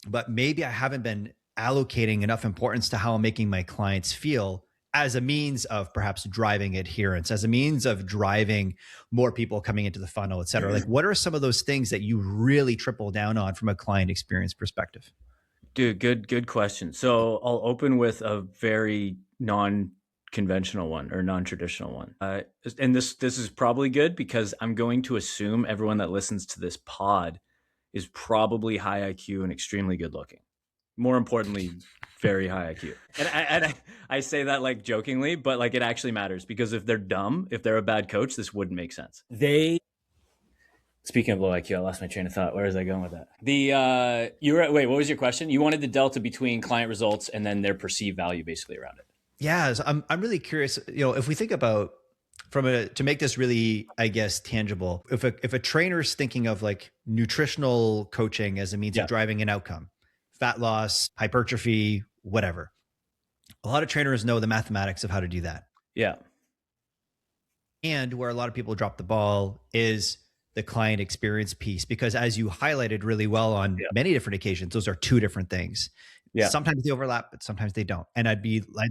but maybe I haven't been allocating enough importance to how I'm making my clients feel as a means of perhaps driving adherence, as a means of driving more people coming into the funnel, et cetera. Like, what are some of those things that you really triple down on from a client experience perspective? Dude, good question. So I'll open with a very non-conventional one or non-traditional one. And this is probably good because I'm going to assume everyone that listens to this pod is probably high IQ and extremely good looking. More importantly, very high IQ. And I say that like jokingly, but like it actually matters, because if they're dumb, if they're a bad coach, this wouldn't make sense. Speaking of low IQ, I lost my train of thought. Where was I going with that? Wait, what was your question? You wanted the delta between client results and then their perceived value basically around it. Yeah, so I'm really curious. If we think about to make this really, I guess, tangible, if a trainer's thinking of like nutritional coaching as a means of driving an outcome, fat loss, hypertrophy, whatever, a lot of trainers know the mathematics of how to do that. Yeah. And where a lot of people drop the ball is the client experience piece, because as you highlighted really well on many different occasions, those are two different things. Yeah. Sometimes they overlap, but sometimes they don't. And I'd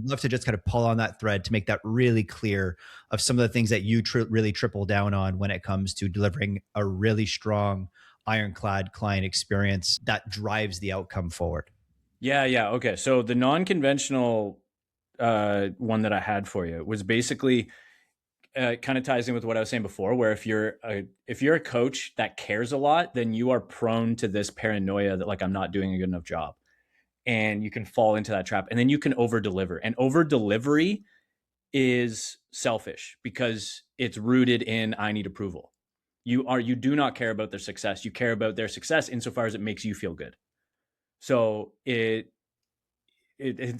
love to just kind of pull on that thread to make that really clear of some of the things that you really triple down on when it comes to delivering a really strong, ironclad client experience that drives the outcome forward. Yeah. Okay. So the non-conventional one that I had for you was basically kind of ties in with what I was saying before, where if you're a coach that cares a lot, then you are prone to this paranoia that like, I'm not doing a good enough job. And you can fall into that trap, and then you can over deliver. And over delivery is selfish because it's rooted in I need approval. You do not care about their success. You care about their success insofar as it makes you feel good. So it's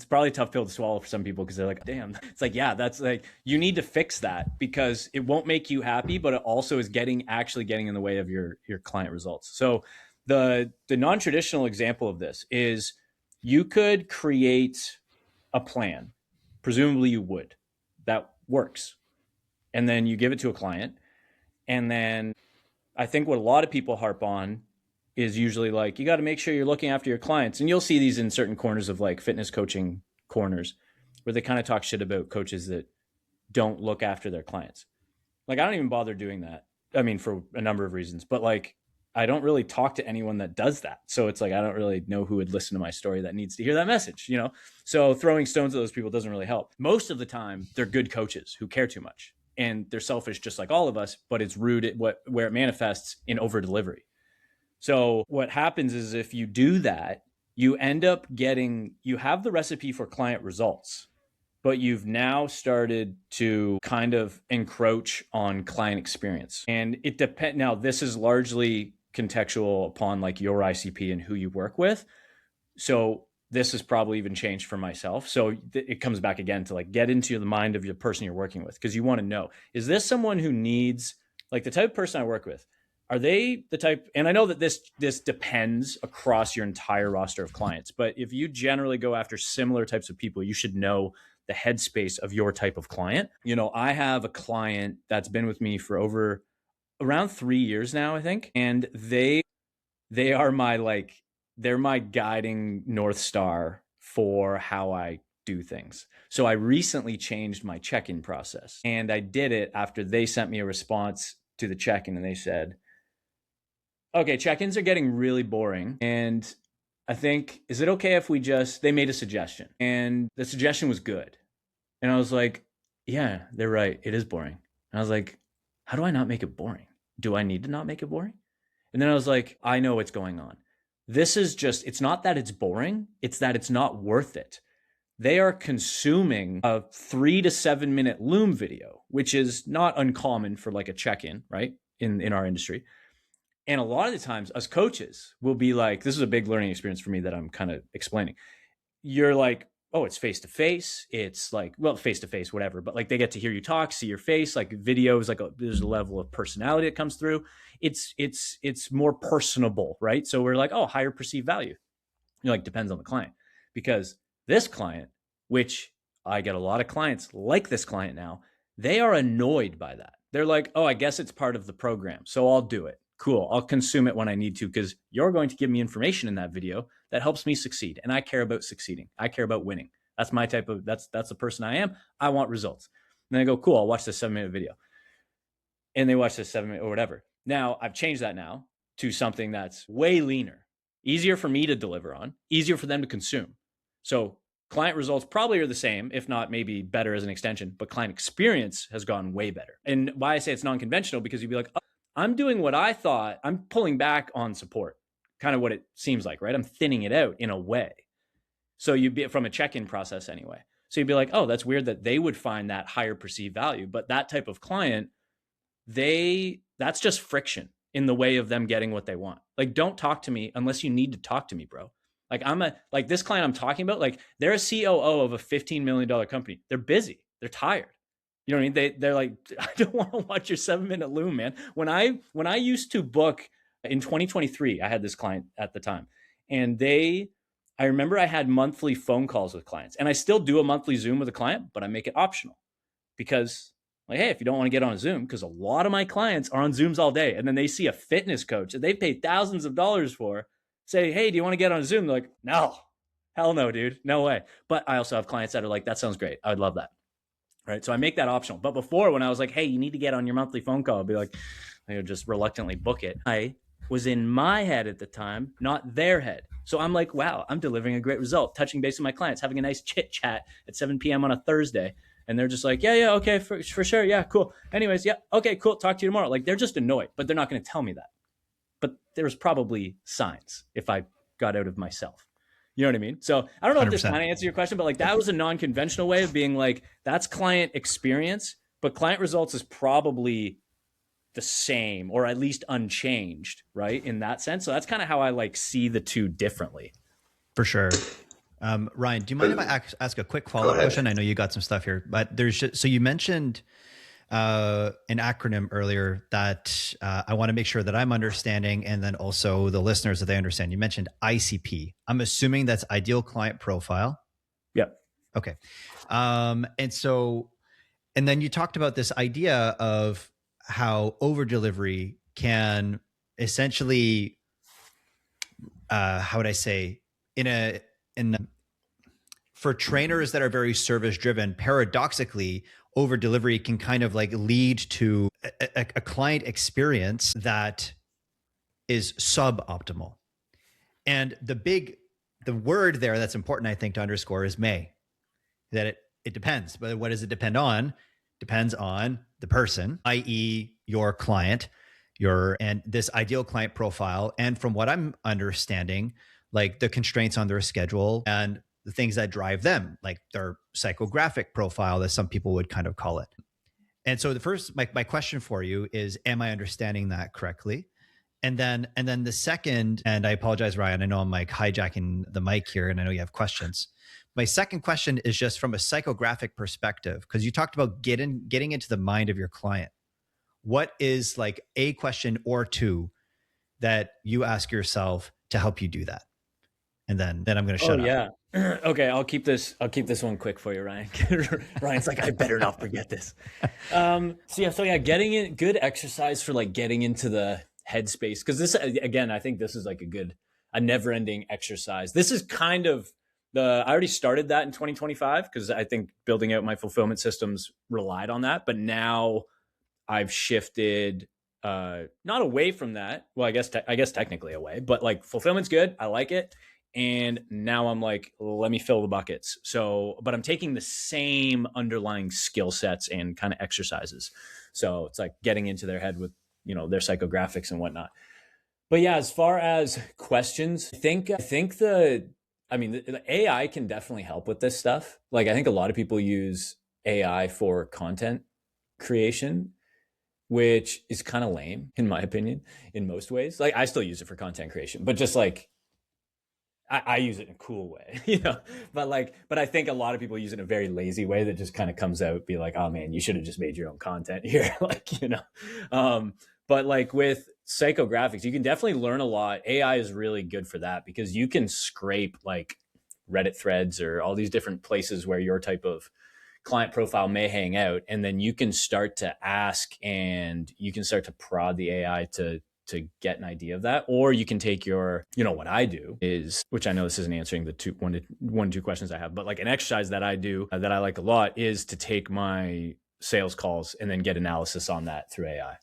probably a tough pill to swallow for some people because they're like, damn, it's like, yeah, that's like, you need to fix that because it won't make you happy, but it also is actually getting in the way of your client results. So the non-traditional example of this is you could create a plan, presumably you would, that works. And then you give it to a client. And then I think what a lot of people harp on is usually like, you got to make sure you're looking after your clients. And you'll see these in certain corners of like fitness coaching corners where they kind of talk shit about coaches that don't look after their clients. Like, I don't even bother doing that. I mean, for a number of reasons, but like, I don't really talk to anyone that does that. So it's like, I don't really know who would listen to my story that needs to hear that message, So throwing stones at those people doesn't really help. Most of the time, they're good coaches who care too much. And they're selfish just like all of us, but it's rooted where it manifests in over delivery. So what happens is if you do that, you end up you have the recipe for client results, but you've now started to kind of encroach on client experience. And it depends. Now, this is largely contextual upon like your ICP and who you work with. So this has probably even changed for myself. So it comes back again to like get into the mind of the person you're working with, because you want to know, is this someone who needs, like the type of person I work with, are they the type, and I know that this depends across your entire roster of clients, but if you generally go after similar types of people, you should know the headspace of your type of client. I have a client that's been with me for around 3 years now, I think. And they are they're my guiding North Star for how I do things. So I recently changed my check-in process, and I did it after they sent me a response to the check-in, and they said, okay, check-ins are getting really boring. And I think, is it okay if they made a suggestion, and the suggestion was good. And I was like, yeah, they're right. It is boring. And I was like, how do I not make it boring? Do I need to not make it boring? And then I was like, I know what's going on. It's not that it's boring. It's that it's not worth it. They are consuming a 3 to 7 minute Loom video, which is not uncommon for like a check-in, right? In our industry. And a lot of the times us coaches will be like, this is a big learning experience for me that I'm kind of explaining. You're like, oh, it's face-to-face. It's like, well, face-to-face, whatever. But like they get to hear you talk, see your face, like videos, like there's a level of personality that comes through. It's more personable, right? So we're like, oh, higher perceived value. Depends on the client. Because this client, which I get a lot of clients like this client now, they are annoyed by that. They're like, oh, I guess it's part of the program, so I'll do it. Cool. I'll consume it when I need to, because you're going to give me information in that video that helps me succeed. And I care about succeeding. I care about winning. That's my that's the person I am. I want results. And then I go, cool, I'll watch this 7-minute video. And they watch this 7-minute or whatever. Now I've changed that now to something that's way leaner, easier for me to deliver on, easier for them to consume. So client results probably are the same, if not maybe better as an extension, but client experience has gone way better. And why I say it's non-conventional, because you'd be like, oh, I'm doing what I thought. I'm pulling back on support, kind of what it seems like, right? I'm thinning it out in a way. So you'd be from a check-in process anyway. So you'd be like, oh, that's weird that they would find that higher perceived value. But that type of client, that's just friction. in the way of them getting what they want. Like, don't talk to me unless you need to talk to me, bro. Like this client I'm talking about, like they're a COO of a $15 million company. They're busy. They're tired. You know what I mean? They're like, I don't want to watch your 7-minute loom, man. When I used to book in 2023, I had this client at the time, and I remember I had monthly phone calls with clients, and I still do a monthly Zoom with a client, but I make it optional because, like, hey, if you don't want to get on a Zoom, because a lot of my clients are on Zooms all day, and then they see a fitness coach that they've paid thousands of dollars for, say, hey, do you want to get on a Zoom? They're like, no, hell no, dude, no way. But I also have clients that are like, that sounds great. I would love that. Right. So I make that optional. But before, when I was like, hey, you need to get on your monthly phone call, I'd be like, I would just reluctantly book it. I was in my head at the time, not their head. So I'm like, wow, I'm delivering a great result, touching base with my clients, having a nice chit chat at 7 p.m. on a Thursday. And they're just like, yeah, okay, for sure. Yeah, cool. Anyways, yeah, okay, cool. Talk to you tomorrow. Like, they're just annoyed, but they're not going to tell me that. But there's probably signs if I got out of myself. You know what I mean? So I don't know 100%. If this kind of answers your question, but like that was a non-conventional way of being like, that's client experience, but client results is probably the same or at least unchanged, right? In that sense. So that's kind of how I like see the two differently. For sure. Ryan, do you mind if I ask a quick follow-up question? I know you got some stuff here, but so you mentioned an acronym earlier that I want to make sure that I'm understanding, and then also the listeners that they understand. You mentioned ICP. I'm assuming that's ideal client profile. Yep. Okay. And then you talked about this idea of how over delivery can essentially, how would I say, for trainers that are very service driven, paradoxically, over delivery can kind of like lead to a client experience that is suboptimal. And the word there that's important, I think, to underscore is may. That it depends. But what does it depend on? Depends on the person, i.e. your client, and this ideal client profile. And from what I'm understanding, like the constraints on their schedule and the things that drive them, like their psychographic profile, as some people would kind of call it. And so the first, my question for you is, am I understanding that correctly? And then the second, and I apologize, Ryan, I know I'm like hijacking the mic here and I know you have questions. My second question is just from a psychographic perspective, because you talked about getting into the mind of your client. What is like a question or two that you ask yourself to help you do that? And then I'm going to shut up. Yeah. Okay. I'll keep this one quick for you, Ryan. Ryan's like, I better not forget this. So getting in good exercise for like getting into the headspace. Cause this, again, I think this is like a never ending exercise. This is kind of I already started that in 2025 because I think building out my fulfillment systems relied on that. But now I've shifted, not away from that. Well, I guess technically away, but like fulfillment's good. I like it. And now I'm like, let me fill the buckets. But I'm taking the same underlying skill sets and kind of exercises. So it's like getting into their head with, their psychographics and whatnot. But yeah, as far as questions, I think the AI can definitely help with this stuff. Like I think a lot of people use AI for content creation, which is kind of lame in my opinion, in most ways. Like I still use it for content creation, but just like, I use it in a cool way, but I think a lot of people use it in a very lazy way that just kind of comes out, be like, oh man, you should have just made your own content here. But like with psychographics, you can definitely learn a lot. AI is really good for that because you can scrape like Reddit threads or all these different places where your type of client profile may hang out. And then you can start to ask and you can start to prod the AI to get an idea of that. Or you can take what I do is, which I know this isn't answering the one to two questions I have, but like an exercise that I do that I like a lot is to take my sales calls and then get analysis on that through AI.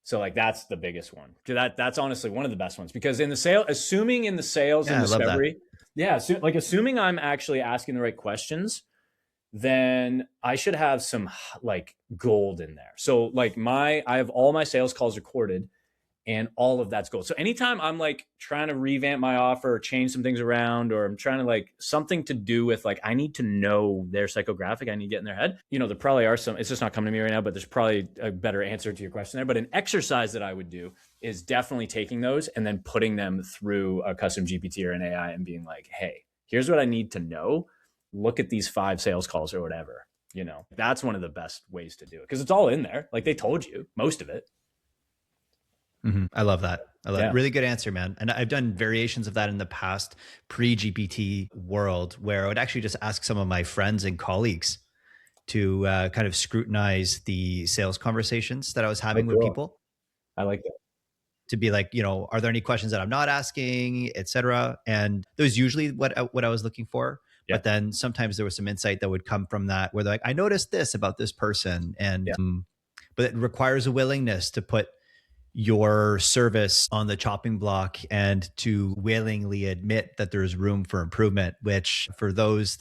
So like, that's the biggest one. That's honestly one of the best ones because assuming in the sales and discovery, assuming I'm actually asking the right questions, then I should have some like gold in there. So like I have all my sales calls recorded and all of that's gold. So anytime I'm like trying to revamp my offer or change some things around, or I'm trying to like something to do with like, I need to know their psychographic, I need to get in their head. There probably are some, it's just not coming to me right now, but there's probably a better answer to your question there. But an exercise that I would do is definitely taking those and then putting them through a custom GPT or an AI and being like, hey, here's what I need to know. Look at these 5 sales calls or whatever. That's one of the best ways to do it because it's all in there. Like they told you most of it. Mm-hmm. I love that. Yeah. Really good answer, man. And I've done variations of that in the past, pre-GPT world, where I would actually just ask some of my friends and colleagues to kind of scrutinize the sales conversations that I was having with people. I like that. To be like, are there any questions that I'm not asking, et cetera? And that was usually what I was looking for. Yeah. But then sometimes there was some insight that would come from that where they're like, I noticed this about this person. And, but it requires a willingness to put your service on the chopping block and to willingly admit that there's room for improvement, which for those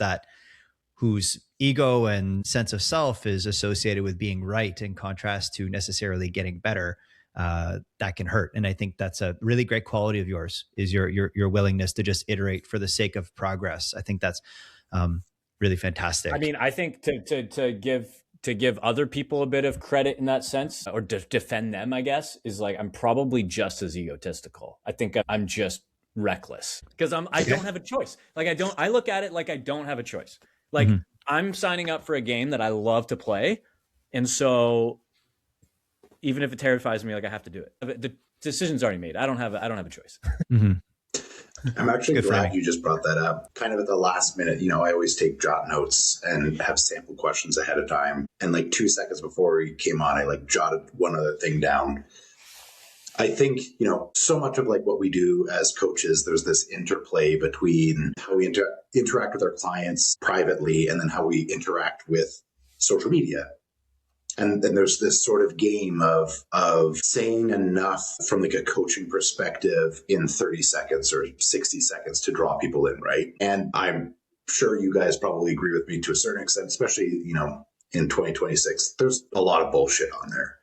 whose ego and sense of self is associated with being right in contrast to necessarily getting better, that can hurt. And I think that's a really great quality of yours, is your willingness to just iterate for the sake of progress. I think that's really fantastic. I mean, I think to give other people a bit of credit in that sense, or defend them, I guess, is like, I'm probably just as egotistical. I think I'm just reckless because I don't have a choice. Like I look at it like I don't have a choice. Like I'm signing up for a game that I love to play. And so even if it terrifies me, like I have to do it. The decision's already made. I don't have a choice. I'm actually glad you just brought that up. Kind of at the last minute, I always take jot notes and have sample questions ahead of time. And like 2 seconds before we came on, I like jotted one other thing down. I think, so much of like what we do as coaches, there's this interplay between how we interact with our clients privately and then how we interact with social media. And then there's this sort of game of saying enough from like a coaching perspective in 30 seconds or 60 seconds to draw people in, right? And I'm sure you guys probably agree with me to a certain extent, especially, in 2026, there's a lot of bullshit on there.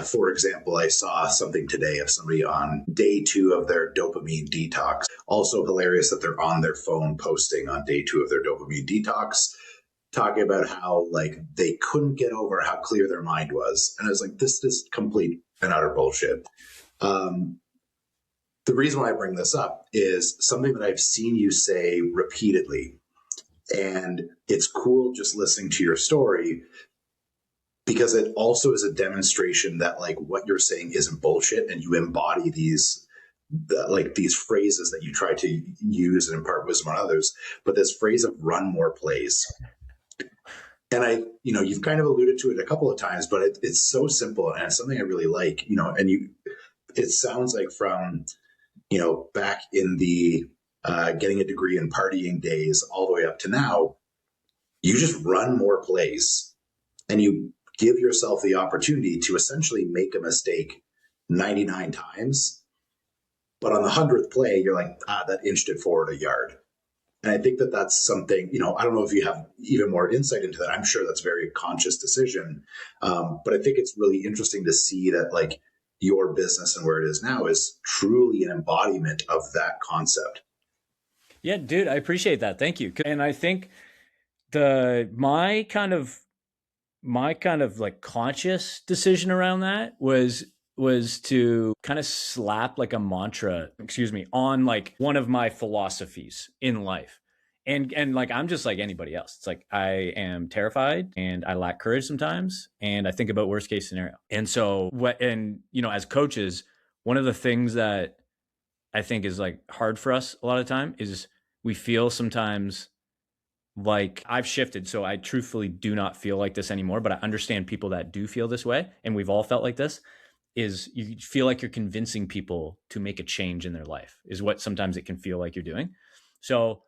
For example, I saw something today of somebody on day 2 of their dopamine detox. Also hilarious that they're on their phone posting on day 2 of their dopamine detox, talking about how like they couldn't get over how clear their mind was. And I was like, this is complete and utter bullshit. The reason why I bring this up is something that I've seen you say repeatedly. And it's cool just listening to your story because it also is a demonstration that like what you're saying isn't bullshit and you embody these phrases that you try to use and impart wisdom on others. But this phrase of run more plays. And you've kind of alluded to it a couple of times, but it's so simple and it's something I really like, it sounds like from, back in the getting a degree in partying days all the way up to now, you just run more plays and you give yourself the opportunity to essentially make a mistake 99 times. But on the 100th play, you're like, that inched it forward a yard. And I think that that's something, I don't know if you have even more insight into that. I'm sure that's a very conscious decision. But I think it's really interesting to see that like your business and where it is now is truly an embodiment of that concept. Yeah, dude, I appreciate that. Thank you. And I think my kind of like conscious decision around that was to kind of slap like a mantra, on like one of my philosophies in life. And like, I'm just like anybody else. It's like, I am terrified and I lack courage sometimes. And I think about worst case scenario. And so as coaches, one of the things that I think is like hard for us a lot of the time is we feel sometimes like I've shifted. So I truthfully do not feel like this anymore, but I understand people that do feel this way. And we've all felt like this. Is you feel like you're convincing people to make a change in their life is what sometimes it can feel like you're doing. So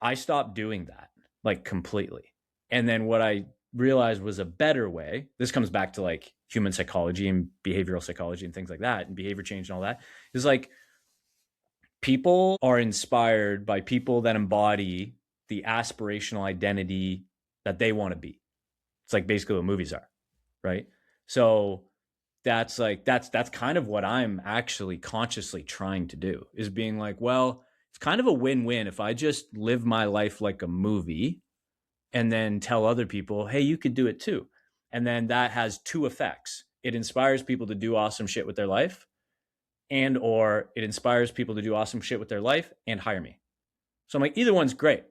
I stopped doing that like completely. And then what I realized was a better way, this comes back to like human psychology and behavioral psychology and things like that and behavior change and all that, is like people are inspired by people that embody the aspirational identity that they want to be. It's like basically what movies are, right? So that's kind of what I'm actually consciously trying to do, is being like, well, it's kind of a win-win if I just live my life like a movie and then tell other people, hey, you could do it too. And then that has 2 effects. it inspires people to do awesome shit with their life, and or it inspires people to do awesome shit with their life and hire me. So I'm like, either one's great,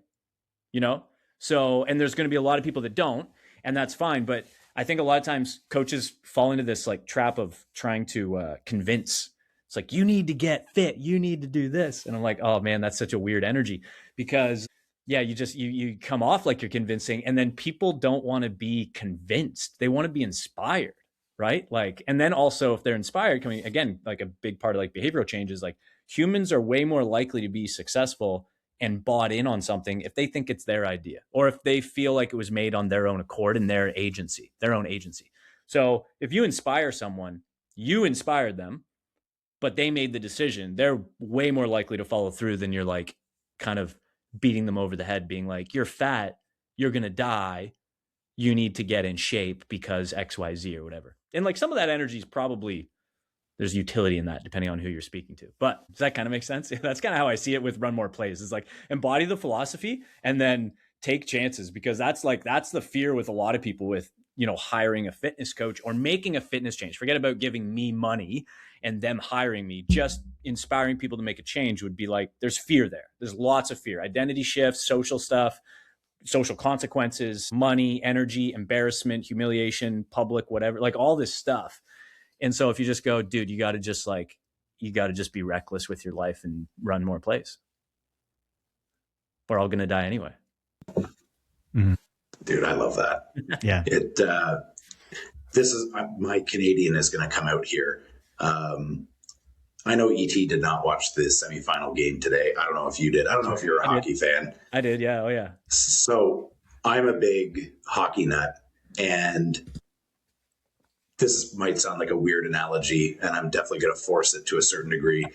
you know? So, and there's going to be a lot of people that don't, and that's fine. But I think a lot of times coaches fall into this like trap of trying to convince. It's like, you need to get fit, you need to do this. And I'm like, oh man, that's such a weird energy, because yeah, you come off like you're convincing, and then people don't want to be convinced. They want to be inspired, right? Like, and then also if they're inspired, coming again, like a big part of like behavioral change is like humans are way more likely to be successful and bought in on something if they think it's their idea, or if they feel like it was made on their own accord and their own agency. So if you inspire someone, you inspired them, but they made the decision, they're way more likely to follow through than you're like kind of beating them over the head, being like, you're fat, you're going to die, you need to get in shape because XYZ or whatever. And like some of that energy is probably, there's utility in that depending on who you're speaking to. But does that kind of make sense? That's kind of how I see it with Run More Plays. It's like embody the philosophy and then take chances, because that's the fear with a lot of people with, you know, hiring a fitness coach or making a fitness change. Forget about giving me money and them hiring me. Just inspiring people to make a change would be like, there's fear there. There's lots of fear, identity shifts, social stuff, social consequences, money, energy, embarrassment, humiliation, public, whatever, like all this stuff. And so if you just go, dude, you got to just be reckless with your life and run more plays. We're all going to die anyway. Mm-hmm. Dude, I love that. Yeah. This is my Canadian is going to come out here. I know ET did not watch the semifinal game today. I don't know if you did. I don't know if you're a hockey fan. I did. Yeah. Oh yeah. So I'm a big hockey nut, and this might sound like a weird analogy, and I'm definitely going to force it to a certain degree.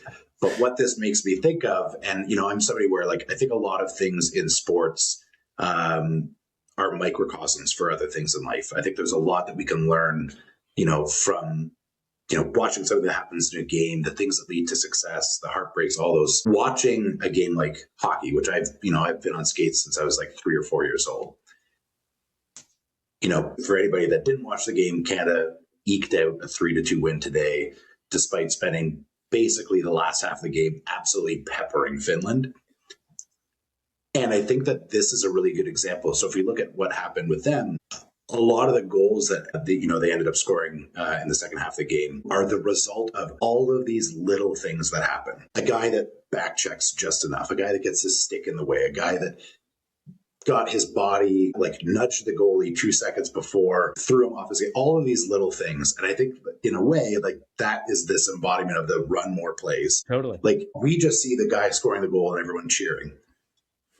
But what this makes me think of, and, you know, I'm somebody where like, I think a lot of things in sports, are microcosms for other things in life. I think there's a lot that we can learn, you know, from, you know, watching something that happens in a game, the things that lead to success, the heartbreaks, all those. Watching a game like hockey, which I've been on skates since I was like 3 or 4 years old. You know, for anybody that didn't watch the game, Canada eked out a 3-2 win today, despite spending basically the last half of the game absolutely peppering Finland. And I think that this is a really good example. So if you look at what happened with them, a lot of the goals that they ended up scoring in the second half of the game are the result of all of these little things that happen. A guy that back checks just enough, a guy that gets his stick in the way, a guy that got his body, like nudged the goalie 2 seconds before, threw him off his game, all of these little things. And I think in a way, like that is this embodiment of the run more plays. Totally. Like we just see the guy scoring the goal and everyone cheering.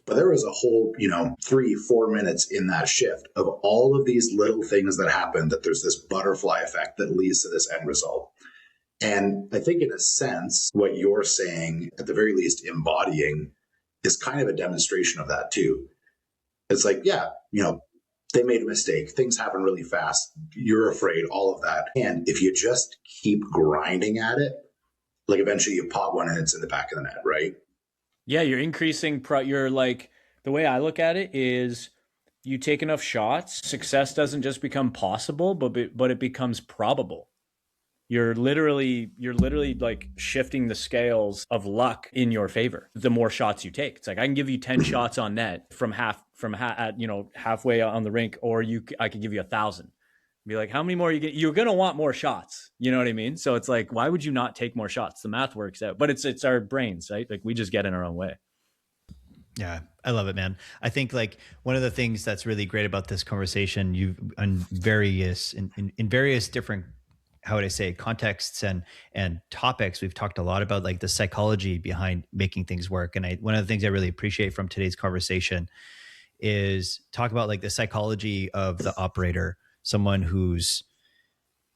But there was a whole, 3-4 minutes in that shift of all of these little things that happen, that there's this butterfly effect that leads to this end result. And I think in a sense, what you're saying, at the very least embodying, is kind of a demonstration of that too. It's like, yeah, they made a mistake. Things happen really fast. You're afraid, all of that. And if you just keep grinding at it, like eventually you pop one and it's in the back of the net, right? Yeah, you're increasing. You're like, the way I look at it is, you take enough shots, success doesn't just become possible, but it becomes probable. You're literally like shifting the scales of luck in your favor. The more shots you take, it's like I can give you 10 shots on net from halfway on the rink, or I could give you 1,000. Be like, how many more you get? You're gonna want more shots. You know what I mean? So it's like, why would you not take more shots? The math works out, but it's our brains, right? Like we just get in our own way. Yeah, I love it, man. I think like one of the things that's really great about this conversation, you've on various in various different, how would I say, contexts and topics, we've talked a lot about like the psychology behind making things work. And one of the things I really appreciate from today's conversation is talk about like the psychology of the operator, someone who's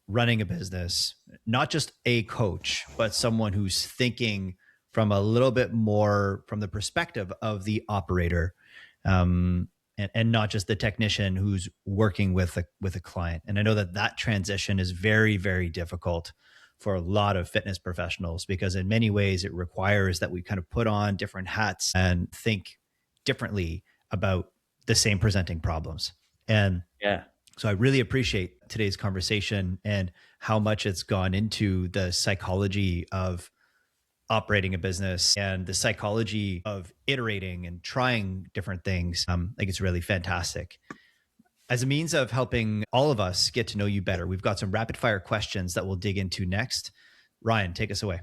running a business, not just a coach, but someone who's thinking from a little bit more from the perspective of the operator, and not just the technician who's working with a client. And I know that transition is very, very difficult for a lot of fitness professionals, because in many ways it requires that we kind of put on different hats and think differently about the same presenting problems. And yeah, So I really appreciate today's conversation and how much it's gone into the psychology of operating a business and the psychology of iterating and trying different things. I think it's really fantastic. As a means of helping all of us get to know you better, we've got some rapid fire questions that we'll dig into next. Ryan, take us away.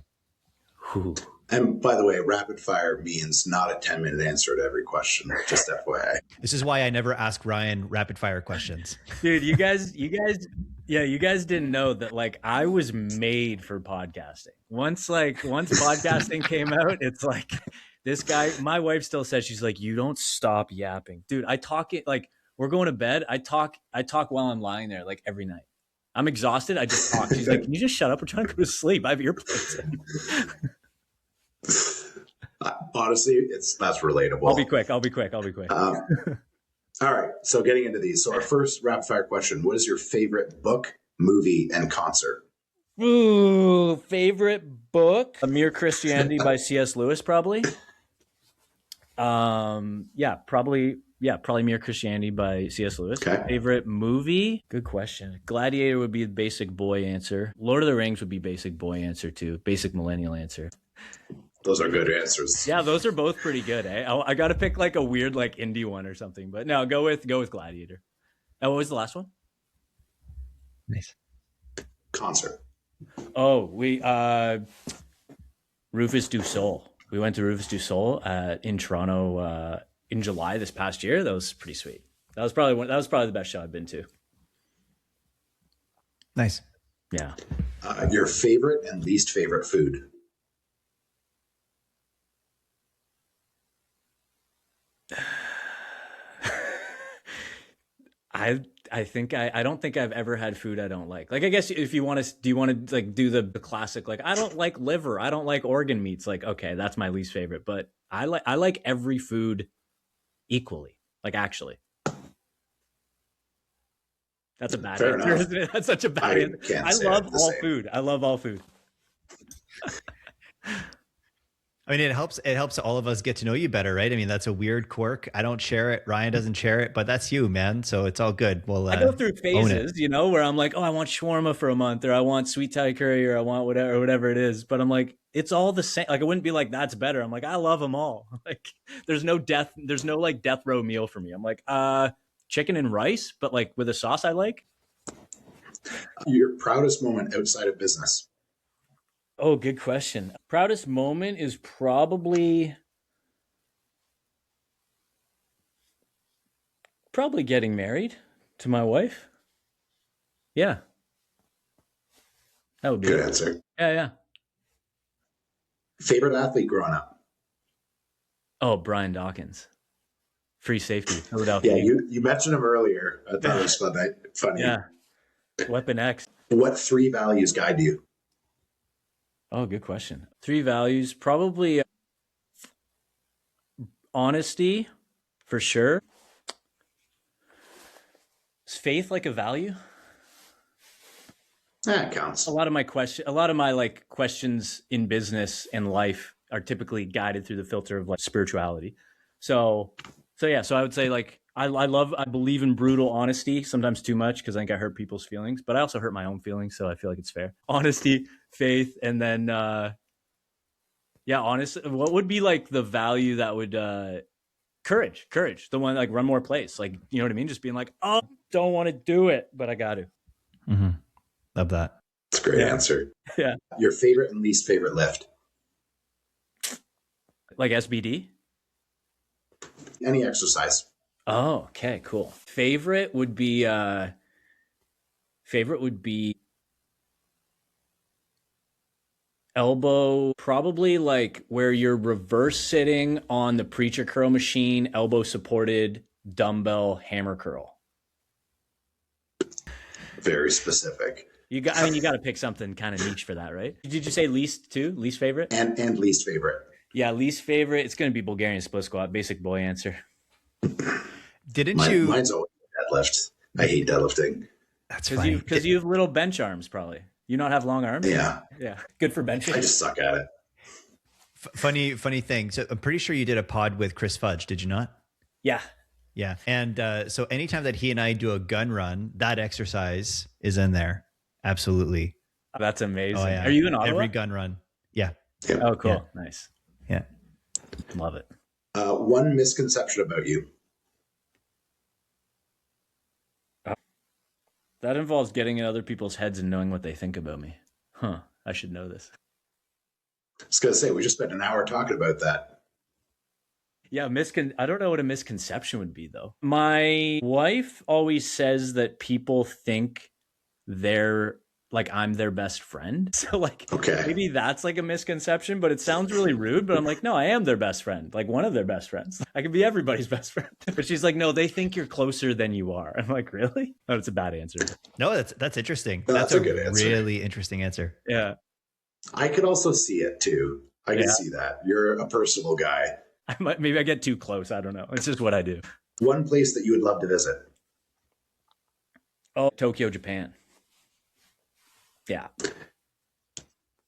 Ooh. And by the way, rapid fire means not a 10-minute answer to every question, just FYI. This is why I never ask Ryan rapid fire questions. Dude, you guys didn't know that like I was made for podcasting. Once podcasting came out, it's like this guy, my wife still says, she's like, you don't stop yapping. Dude, I talk it like we're going to bed. I talk while I'm lying there like every night. I'm exhausted. I just talk. She's like, can you just shut up? We're trying to go to sleep. I have earplugs in. Honestly, that's relatable. I'll be quick. All right. So getting into these. So our first rapid fire question, what is your favorite book, movie, and concert? Ooh, favorite book? A Mere Christianity by C.S. Lewis, probably. Probably Mere Christianity by C.S. Lewis. Okay. Favorite movie? Good question. Gladiator would be the basic boy answer. Lord of the Rings would be basic boy answer too. Basic millennial answer. Those are good answers. Yeah, those are both pretty good, eh? I got to pick like a weird like indie one or something, but no, go with Gladiator. What was the last one? Nice. Concert. Oh, we Rufus Du Sol. We went to Rufus Du Sol in Toronto in July this past year. That was pretty sweet. That was probably the best show I've been to. Nice. Yeah. Your favorite and least favorite food? I don't think I've ever had food I don't like. Like, I guess if you want to, do you want to like do the classic, like, I don't like liver, I don't like organ meats. Like, okay, that's my least favorite, but I like every food equally. Like, actually, that's a bad Fair answer, enough. isn't it? That's such a bad answer. I love all food. I love all food. I mean, it helps all of us get to know you better, right? I mean, that's a weird quirk. I don't share it. Ryan doesn't share it, but that's you, man. So it's all good. Well, I go through phases, where I'm like, oh, I want shawarma for a month, or I want sweet Thai curry, or I want whatever it is. But I'm like, it's all the same. Like, I wouldn't be like, that's better. I'm like, I love them all. Like, there's no like death row meal for me. I'm like, chicken and rice, but like with a sauce I like. Your proudest moment outside of business? Oh, good question. Proudest moment is probably getting married to my wife. Yeah. That would be good answer. Yeah. Favorite athlete growing up? Oh, Brian Dawkins. Free safety, Philadelphia. Yeah, you mentioned him earlier. I thought it was funny. Yeah. Weapon X. What 3 values guide you? Oh, good question. 3 values, probably honesty, for sure. Is faith like a value? That counts. A lot of my questions in business and life are typically guided through the filter of like spirituality. So I would say like I believe in brutal honesty, sometimes too much because I think I hurt people's feelings, but I also hurt my own feelings, so I feel like it's fair. Honesty, faith, and then honestly, what would be like the value that would courage, the one like run more plays, like, you know what I mean? Just being like, oh, don't want to do it, but I got to. Mm-hmm. Love that. That's a great answer. Yeah. Your favorite and least favorite lift? Like SBD? Any exercise. Oh, okay, cool. Favorite would be elbow, probably like where you're reverse sitting on the preacher curl machine, elbow supported dumbbell hammer curl. Very specific. You got to pick something kind of niche for that, right? Did you say least too? Least favorite? And least favorite. Yeah, least favorite. It's going to be Bulgarian split squat, basic boy answer. Mine's always deadlift. I hate deadlifting. That's funny. Because you have little bench arms, probably. You not have long arms? Yeah. Good for benching. I just suck at it. Funny thing. So I'm pretty sure you did a pod with Chris Fudge, did you not? Yeah. Yeah. And so anytime that he and I do a gun run, that exercise is in there. Absolutely. That's Oh amazing. Are yeah. you in Ottawa? Every gun run. Yeah. Yeah. Oh, cool. Yeah. Nice. Yeah. Love it. One misconception about you. That involves getting in other people's heads and knowing what they think about me. Huh. I should know this. I was going to say, we just spent an hour talking about that. Yeah, I don't know what a misconception would be though. My wife always says that people think they're like I'm their best friend. So like Okay. maybe that's like a misconception, but it sounds really rude, but I'm like, no, I am their best friend. Like one of their best friends. I can be everybody's best friend. But she's like, no, they think you're closer than you are. I'm like, really? Oh, it's a bad answer. No, that's interesting. No, that's that's a good answer. really interesting answer. Yeah. I could also see it too. I can see that. You're a personable guy. Maybe I get too close. I don't know. It's just what I do. One place that you would love to visit. Oh, Tokyo, Japan. Yeah.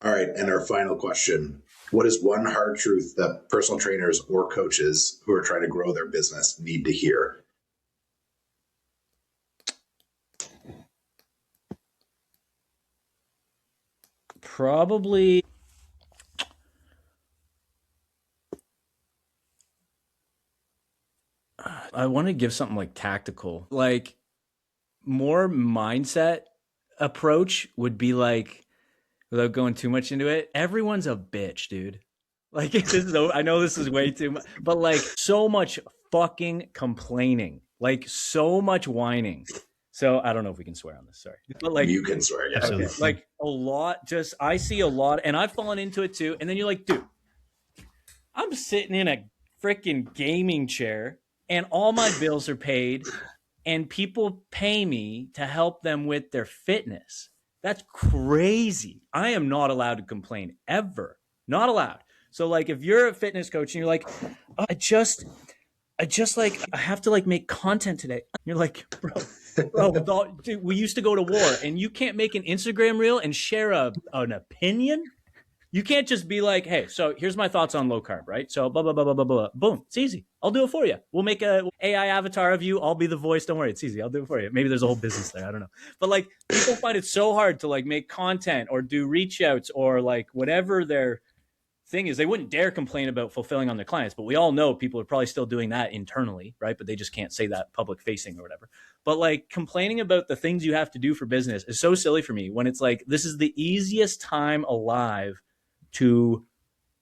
All right. And our final question. What is one hard truth that personal trainers or coaches who are trying to grow their business need to hear? Probably I want to give something like tactical, like more mindset approach would be like, without going too much into it, everyone's a bitch, dude. Like this is, I know this is way too much, but like so much fucking complaining, like so much whining. So I don't know if we can swear on this, sorry. But like You can swear, yeah. Absolutely. okay, like a lot, just I see a lot, and I've fallen into it too. And then you're like, dude, I'm sitting in a freaking gaming chair and all my bills are paid and people pay me to help them with their fitness. That's crazy. I am not allowed to complain ever. Not allowed. So like if you're a fitness coach and you're like, oh, I just like I have to like make content today. You're like, bro, dude, we used to go to war and you can't make an Instagram reel and share an opinion. You can't just be like, hey, so here's my thoughts on low carb, right? So blah, blah, blah, blah, blah, blah. Boom. It's easy. I'll do it for you. We'll make a AI avatar of you. I'll be the voice. Don't worry. It's easy. I'll do it for you. Maybe there's a whole business there. I don't know. But like people find it so hard to like make content or do reach outs or like whatever their thing is. They wouldn't dare complain about fulfilling on their clients, but we all know people are probably still doing that internally, right? But they just can't say that public facing or whatever. But like complaining about the things you have to do for business is so silly for me when it's like, this is the easiest time alive to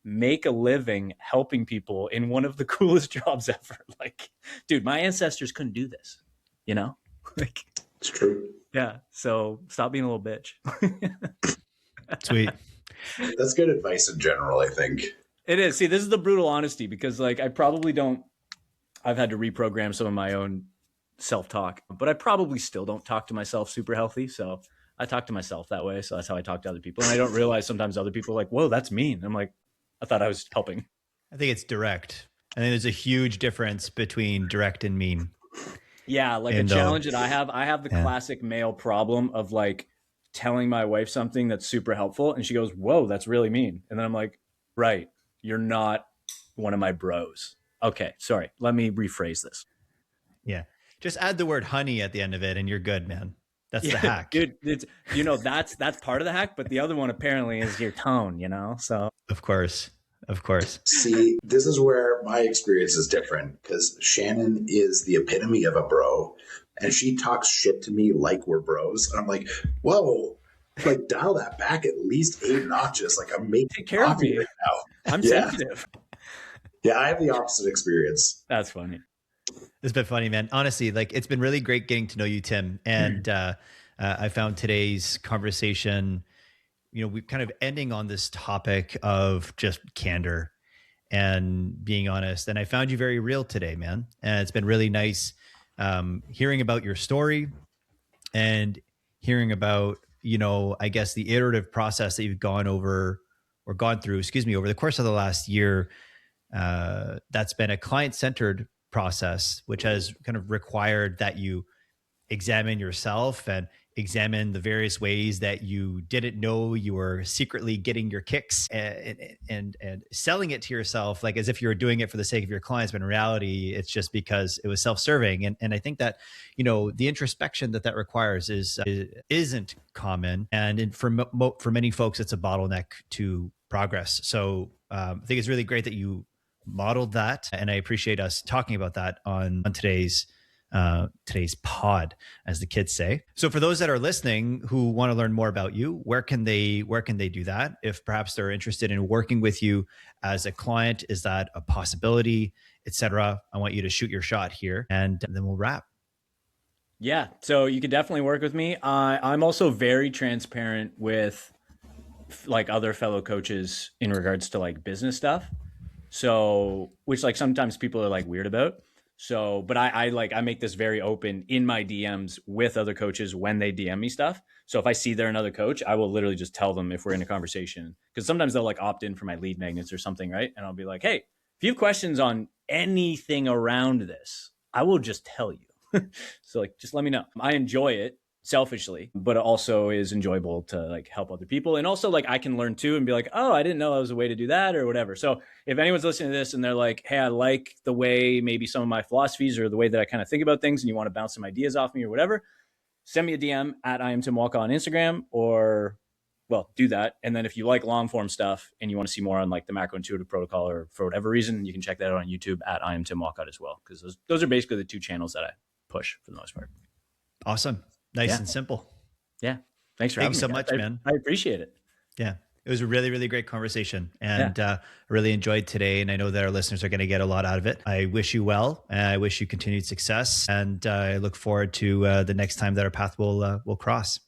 make a living helping people in one of the coolest jobs ever. Like, dude, my ancestors couldn't do this, you know? Like, It's true. yeah. So stop being a little bitch. Sweet. That's good advice in general, I think. It is. See, this is the brutal honesty because like I've had to reprogram some of my own self-talk, but I probably still don't talk to myself super healthy. So I talk to myself that way. So that's how I talk to other people. And I don't realize sometimes other people are like, whoa, that's mean. I'm like, I thought I was helping. I think it's direct. I think there's a huge difference between direct and mean. Yeah. Like a challenge that I have the classic male problem of like telling my wife something that's super helpful. And she goes, whoa, that's really mean. And then I'm like, right. You're not one of my bros. Okay. Sorry. Let me rephrase this. Yeah. Just add the word honey at the end of it and you're good, man. That's the hack. Dude, that's part of the hack, but the other one apparently is your tone, So Of course. See, this is where my experience is different because Shannon is the epitome of a bro and she talks shit to me like we're bros. And I'm like, whoa, like dial that back at least 8 notches. Like I'm making take care of me right now. I'm sensitive. Yeah, I have the opposite experience. That's funny. It's been funny, man. Honestly, like it's been really great getting to know you, Tim. And I found today's conversation, we kind of ending on this topic of just candor and being honest. And I found you very real today, man. And it's been really nice hearing about your story and hearing about, I guess the iterative process that you've gone through, over the course of the last year. That's been a client-centered process, which has kind of required that you examine yourself and examine the various ways that you didn't know you were secretly getting your kicks, and selling it to yourself like as if you were doing it for the sake of your clients, but in reality it's just because it was self-serving. And I think that, you know, the introspection that requires isn't common, and for many folks it's a bottleneck to progress. So I think it's really great that you modeled that, and I appreciate us talking about that on today's pod, as the kids say. So for those that are listening who want to learn more about you, where can they do that? If perhaps they're interested in working with you as a client, is that a possibility, etc.? I want you to shoot your shot here, and then we'll wrap. Yeah, so you can definitely work with me. I'm also very transparent with like other fellow coaches in regards to like business stuff. So, which like sometimes people are like weird about. So, but I make this very open in my DMs with other coaches when they DM me stuff. So if I see they're another coach, I will literally just tell them if we're in a conversation, because sometimes they'll like opt in for my lead magnets or something, right? And I'll be like, hey, if you have questions on anything around this, I will just tell you. So like, just let me know. I enjoy it selfishly, but it also is enjoyable to like help other people. And also like I can learn too and be like, oh, I didn't know that was a way to do that or whatever. So if anyone's listening to this and they're like, hey, I like the way maybe some of my philosophies or the way that I kind of think about things, and you want to bounce some ideas off me or whatever, send me a DM at I am Tim Walcott on Instagram, or well, do that. And then if you like long form stuff and you want to see more on like the macro intuitive protocol, or for whatever reason, you can check that out on YouTube at I am Tim Walcott as well. Because those are basically the two channels that I push for the most part. Awesome. Nice and simple. Yeah. Thanks for having me. Thanks so much, man. I appreciate it. Yeah. It was a really, really great conversation, and I really enjoyed today. And I know that our listeners are going to get a lot out of it. I wish you well. And I wish you continued success. And I look forward to the next time that our path will cross.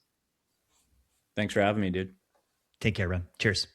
Thanks for having me, dude. Take care, Ren. Cheers.